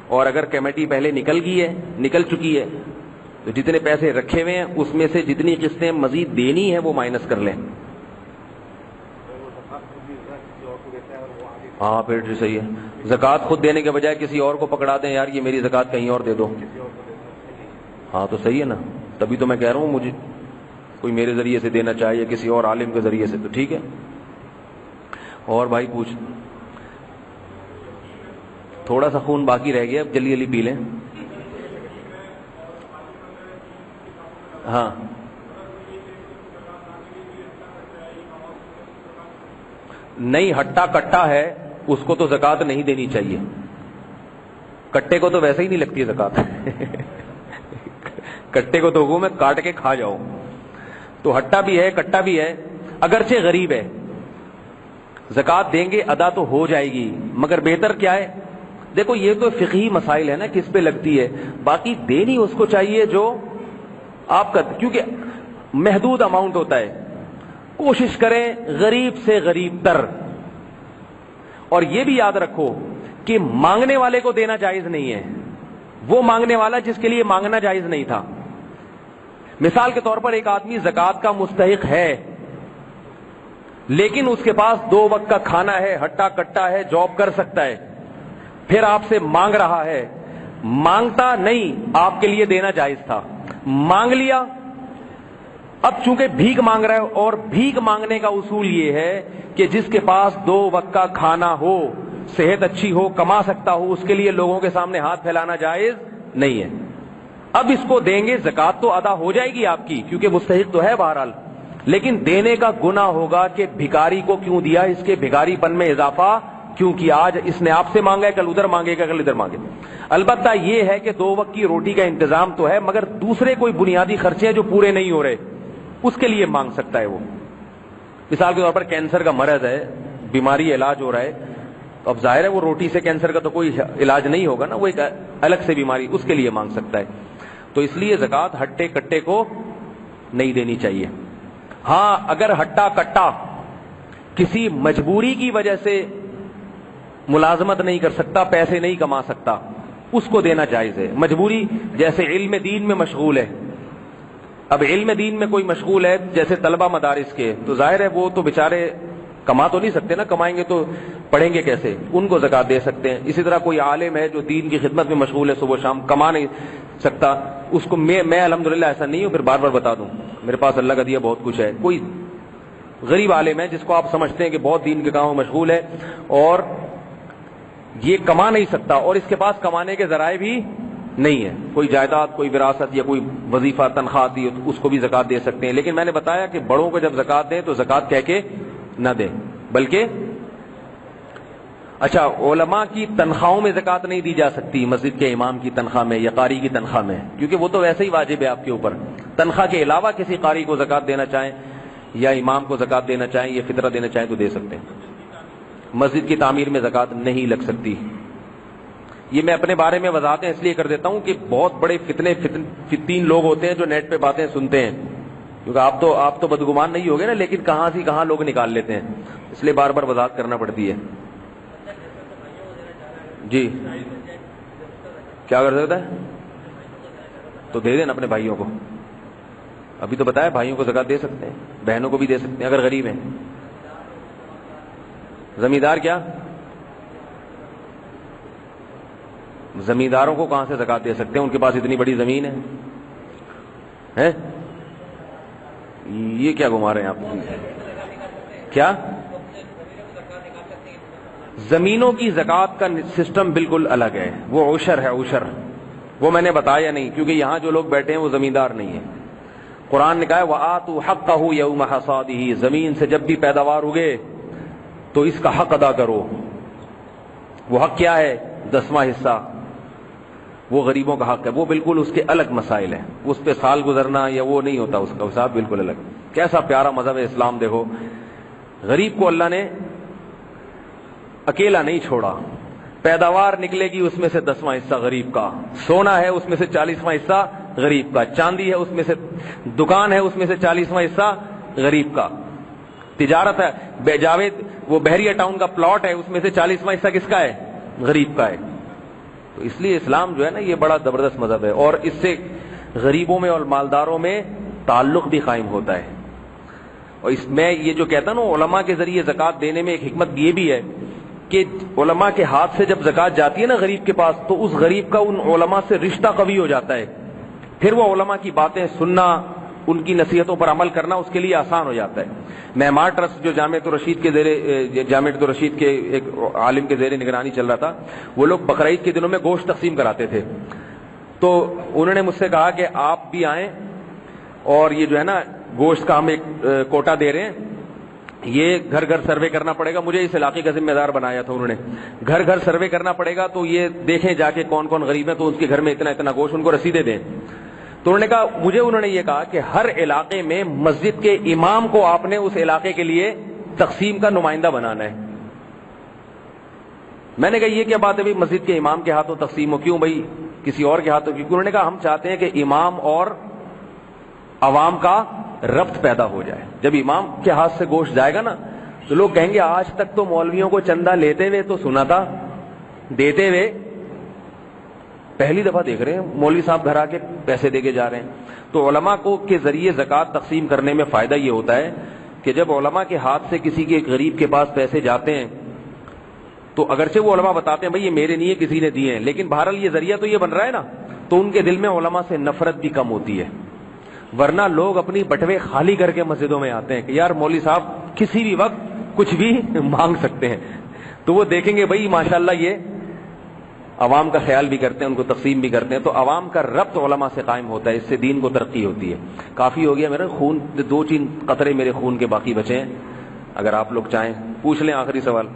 اور اگر کمیٹی پہلے نکل چکی ہے تو جتنے پیسے رکھے ہوئے ہیں اس میں سے جتنی قسطیں مزید دینی ہے وہ مائنس کر لیں. ہاں پھر صحیح ہے. زکات خود دینے کے بجائے کسی اور کو پکڑا دیں، یار یہ میری زکات کہیں اور دے دو. ہاں تو صحیح ہے نا، تبھی تو میں کہہ رہا ہوں مجھے کوئی میرے ذریعے سے دینا چاہیے کسی اور عالم کے ذریعے سے تو ٹھیک ہے. اور بھائی پوچھ، تھوڑا سا خون باقی رہ گیا، اب جلدی جلدی پی لیں. ہاں نہیں، ہٹا کٹا ہے اس کو تو زکات نہیں دینی چاہیے، کٹے کو تو ویسے ہی نہیں لگتی زکات کٹے کو تو حکم ہے کاٹ کے کھا جاؤ. تو ہٹا بھی ہے کٹا بھی ہے، اگرچہ غریب ہے زکات دیں گے ادا تو ہو جائے گی، مگر بہتر کیا ہے؟ دیکھو یہ تو فقہی مسائل ہے نا کس پہ لگتی ہے، باقی دینی اس کو چاہیے جو آپ کا، کیونکہ محدود اماؤنٹ ہوتا ہے. کوشش کریں غریب سے غریب تر. اور یہ بھی یاد رکھو کہ مانگنے والے کو دینا جائز نہیں ہے، وہ مانگنے والا جس کے لیے مانگنا جائز نہیں تھا. مثال کے طور پر ایک آدمی زکات کا مستحق ہے لیکن اس کے پاس 2 وقت کا کھانا ہے، ہٹا کٹا ہے، جاب کر سکتا ہے، پھر آپ سے مانگ رہا ہے. مانگتا نہیں آپ کے لیے دینا جائز تھا، مانگ لیا، اب چونکہ بھیک مانگ رہا ہے، اور بھیک مانگنے کا اصول یہ ہے کہ جس کے پاس 2 وقت کا کھانا ہو، صحت اچھی ہو، کما سکتا ہو، اس کے لیے لوگوں کے سامنے ہاتھ پھیلانا جائز نہیں ہے. اب اس کو دیں گے زکات تو ادا ہو جائے گی آپ کی کیونکہ مستحق تو ہے بہرحال، لیکن دینے کا گناہ ہوگا کہ بھکاری کو کیوں دیا، اس کے بھکاری پن میں اضافہ کیوں کیا. آج اس نے آپ سے مانگا ہے، کل ادھر مانگے گا، کل ادھر مانگے. البتہ یہ ہے کہ 2 وقت کی روٹی کا انتظام تو ہے، مگر دوسرے کوئی بنیادی خرچے ہیں جو پورے نہیں ہو رہے، اس کے لیے مانگ سکتا ہے وہ. مثال کے طور پر کینسر کا مرض ہے، بیماری علاج ہو رہا ہے تو اب ظاہر ہے وہ روٹی سے کینسر کا تو کوئی علاج نہیں ہوگا نا, وہ ایک الگ سے بیماری اس کے لیے مانگ سکتا ہے. تو اس لیے زکوٰۃ ہٹے کٹے کو نہیں دینی چاہیے. ہاں اگر ہٹا کٹا کسی مجبوری کی وجہ سے ملازمت نہیں کر سکتا, پیسے نہیں کما سکتا, اس کو دینا جائز ہے. مجبوری جیسے علم دین میں مشغول ہے, اب علم دین میں کوئی مشغول ہے جیسے طلبہ مدارس کے, تو ظاہر ہے وہ تو بیچارے کما تو نہیں سکتے نا, کمائیں گے تو پڑھیں گے کیسے, ان کو زکوٰۃ دے سکتے ہیں. اسی طرح کوئی عالم ہے جو دین کی خدمت میں مشغول ہے, صبح شام کما نہیں سکتا, اس کو میں الحمدللہ ایسا نہیں ہوں, پھر بار بار بتا دوں میرے پاس اللہ کا دیا بہت کچھ ہے. کوئی غریب عالم ہے جس کو آپ سمجھتے ہیں کہ بہت دین کے کاموں میں مشغول ہے اور یہ کما نہیں سکتا اور اس کے پاس کمانے کے ذرائع بھی نہیں ہے, کوئی جائیداد, کوئی وراثت یا کوئی وظیفہ تنخواہ دی, اس کو بھی زکوٰۃ دے سکتے ہیں. لیکن میں نے بتایا کہ بڑوں کو جب زکوٰۃ دیں تو زکوٰۃ کہہ کے نہ دیں, بلکہ اچھا علماء کی تنخواہوں میں زکوٰۃ نہیں دی جا سکتی, مسجد کے امام کی تنخواہ میں یا قاری کی تنخواہ میں, کیونکہ وہ تو ویسے ہی واجب ہے آپ کے اوپر. تنخواہ کے علاوہ کسی قاری کو زکوٰۃ دینا چاہیں یا امام کو زکوٰۃ دینا چاہیں یا فطرہ دینا چاہیں تو دے سکتے ہیں. مسجد کی تعمیر میں زکوٰۃ نہیں لگ سکتی. یہ میں اپنے بارے میں وضاحتیں اس لیے کر دیتا ہوں کہ بہت بڑے فتین لوگ ہوتے ہیں جو نیٹ پہ باتیں سنتے ہیں, کیونکہ آپ تو بدگمان نہیں ہوگے نا, لیکن کہاں سے کہاں لوگ نکال لیتے ہیں, اس لیے بار بار وضاحت کرنا پڑتی ہے. جی کیا کر سکتا ہے تو دے دیں اپنے بھائیوں کو, ابھی تو بتایا بھائیوں کو زکوٰۃ دے سکتے ہیں, بہنوں کو بھی دے سکتے ہیں اگر غریب ہیں. زمیندار کیا, زمینداروں کو کہاں سے زکوٰۃ دے سکتے ہیں, ان کے پاس اتنی بڑی زمین ہے, یہ کیا گھما رہے ہیں آپ؟ کیا زمینوں کی زکوٰۃ کا سسٹم بالکل الگ ہے, وہ عشر ہے, عشر وہ میں نے بتایا نہیں, کیونکہ یہاں جو لوگ بیٹھے ہیں وہ زمیندار نہیں ہیں. قرآن نے کہا ہے وَآتُوا حَقَّهُ يَوْمَ حَصَادِهِ, زمین سے جب بھی پیداوار اگے تو اس کا حق ادا کرو. وہ حق کیا ہے؟ 10واں حصہ, وہ غریبوں کا حق ہے, وہ بالکل اس کے الگ مسائل ہیں, اس پہ سال گزرنا یا وہ نہیں ہوتا, اس کا حساب بالکل الگ. کیسا پیارا مذہب ہے اسلام, دیکھو غریب کو اللہ نے اکیلا نہیں چھوڑا, پیداوار نکلے گی اس میں سے 10واں حصہ غریب کا, سونا ہے اس میں سے 40واں حصہ غریب کا, چاندی ہے اس میں سے, دکان ہے اس میں سے 40واں حصہ غریب کا, تجارت ہے جاوید وہ بحریہ ٹاؤن کا پلاٹ ہے اس میں سے 40واں حصہ کس کا ہے؟ غریب کا ہے. تو اس لیے اسلام جو ہے نا یہ بڑا زبردست مذہب ہے, اور اس سے غریبوں میں اور مالداروں میں تعلق بھی قائم ہوتا ہے. اور اس میں یہ جو کہتا نا علماء کے ذریعے زکوٰۃ دینے میں ایک حکمت یہ بھی ہے کہ علماء کے ہاتھ سے جب زکوٰۃ جاتی ہے نا غریب کے پاس, تو اس غریب کا ان علماء سے رشتہ قوی ہو جاتا ہے, پھر وہ علماء کی باتیں سننا, ان کی نصیحتوں پر عمل کرنا اس کے لیے آسان ہو جاتا ہے. معمار ٹرسٹ جو جامعۃ الرشید کے ایک عالم کے زیر نگرانی چل رہا تھا, وہ لوگ بقرعید کے دنوں میں گوشت تقسیم کراتے تھے. تو انہوں نے مجھ سے کہا کہ آپ بھی آئیں اور یہ جو ہے نا گوشت کا ہم ایک کوٹا دے رہے ہیں, یہ گھر گھر سروے کرنا پڑے گا. مجھے اس علاقے کا ذمہ دار بنایا تھا انہوں نے, گھر گھر سروے کرنا پڑے گا, تو یہ دیکھیں جا کے کون کون غریب ہیں, تو اس کے گھر میں اتنا اتنا گوشت, ان کو رسیدیں دیں. تو انہوں نے کہا, مجھے انہوں نے یہ کہا کہ ہر علاقے میں مسجد کے امام کو آپ نے اس علاقے کے لیے تقسیم کا نمائندہ بنانا ہے. میں نے کہا یہ کیا بات ہے بھائی, مسجد کے امام کے ہاتھوں تقسیم ہو, کیوں بھائی کسی اور کے ہاتھوں؟ کیونکہ انہوں نے کہا ہم چاہتے ہیں کہ امام اور عوام کا ربط پیدا ہو جائے. جب امام کے ہاتھ سے گوشت جائے گا نا تو لوگ کہیں گے آج تک تو مولویوں کو چندہ لیتے ہوئے تو سنا تھا, دیتے ہوئے پہلی دفعہ دیکھ رہے ہیں مولوی صاحب گھر آ کے پیسے دے کے جا رہے ہیں. تو علماء کو کے ذریعے زکوٰۃ تقسیم کرنے میں فائدہ یہ ہوتا ہے کہ جب علماء کے ہاتھ سے کسی کے غریب کے پاس پیسے جاتے ہیں تو اگرچہ وہ علماء بتاتے ہیں بھائی یہ میرے نہیں ہے کسی نے دیے ہیں, لیکن بہرحال یہ ذریعہ تو یہ بن رہا ہے نا, تو ان کے دل میں علماء سے نفرت بھی کم ہوتی ہے. ورنہ لوگ اپنی بٹوے خالی کر کے مسجدوں میں آتے ہیں کہ یار مولوی صاحب کسی بھی وقت کچھ بھی مانگ سکتے ہیں, تو وہ دیکھیں گے بھائی ماشاءاللہ یہ عوام کا خیال بھی کرتے ہیں, ان کو تقسیم بھی کرتے ہیں, تو عوام کا ربط علماء سے قائم ہوتا ہے, اس سے دین کو ترقی ہوتی ہے. کافی ہو گیا میرا خون, 2-3 قطرے میرے خون کے باقی بچے ہیں, اگر آپ لوگ چاہیں پوچھ لیں. آخری سوال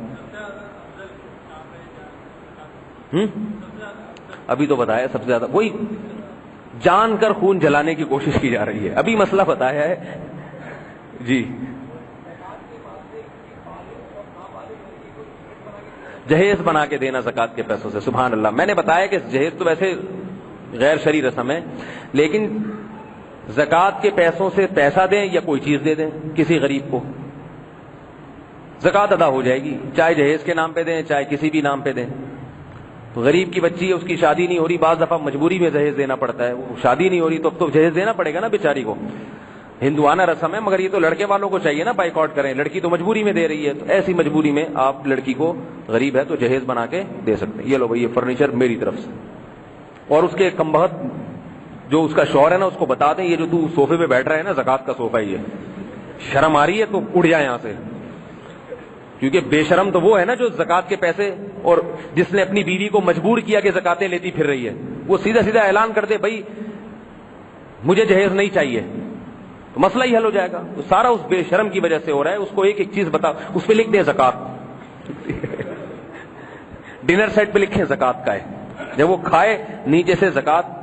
ابھی تو بتایا سب سے زیادہ, وہی جان کر خون جلانے کی کوشش کی جا رہی ہے, ابھی مسئلہ بتایا ہے. جی جہیز بنا کے دینا زکوٰۃ کے پیسوں سے. سبحان اللہ. میں نے بتایا کہ جہیز تو ویسے غیر شرعی رسم ہے، لیکن زکوٰۃ کے پیسوں سے پیسہ دیں یا کوئی چیز دے دیں کسی غریب کو، زکوٰۃ ادا ہو جائے گی، چاہے جہیز کے نام پہ دیں چاہے کسی بھی نام پہ دیں. تو غریب کی بچی ہے، اس کی شادی نہیں ہو رہی، بعض دفعہ مجبوری میں جہیز دینا پڑتا ہے، وہ شادی نہیں ہو رہی تو اب تو جہیز دینا پڑے گا نا بیچاری کو. ہندوانہ رسم ہے، مگر یہ تو لڑکے والوں کو چاہیے نا بائیکاٹ کریں، لڑکی تو مجبوری میں دے رہی ہے، تو ایسی مجبوری میں آپ لڑکی کو غریب ہے تو جہیز بنا کے دے سکتے ہیں. یہ لو بھائی یہ فرنیچر میری طرف سے. اور اس کے کم بخت جو اس کا شوہر ہے نا اس کو بتا دیں یہ جو تو صوفے پہ بیٹھ رہا ہے نا زکوٰۃ کا صوفہ ہی ہے، شرم آ رہی ہے تو اڑ جائے یہاں سے. کیونکہ بے شرم تو وہ ہے نا جو زکوٰۃ کے پیسے اور جس نے اپنی بیوی کو مجبور کیا کہ زکاتیں لیتی پھر رہی ہے، وہ سیدھا سیدھا اعلان کر دے بھائی مجھے جہیز نہیں چاہیے، تو مسئلہ ہی حل ہو جائے گا. تو سارا اس بے شرم کی وجہ سے ہو رہا ہے. اس کو ایک ایک چیز بتا، اس پہ لکھ دیں زکات، ڈنر سیٹ پہ لکھیں زکات کا ہے، جب وہ کھائے نیچے سے زکات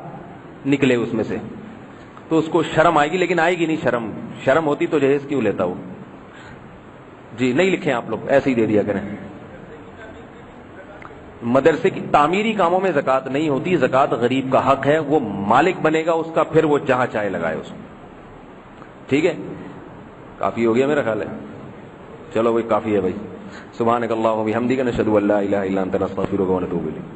نکلے اس میں سے تو اس کو شرم آئے گی. لیکن آئے گی نہیں شرم، شرم ہوتی تو جہیز کیوں لیتا وہ. جی نہیں لکھیں آپ لوگ، ایسے ہی دے دیا کریں. مدرسے کی تعمیری کاموں میں زکات نہیں ہوتی، زکات غریب کا حق ہے، وہ مالک بنے گا اس کا، پھر وہ جہاں چاہے لگائے اس کو. ٹھیک ہے، کافی ہو گیا میرا خیال ہے. چلو بھائی کافی ہے بھائی. سبحانک اللہم و بحمدک نشہد ان لا الہ الا انت نستغفرک و نتوب الیک.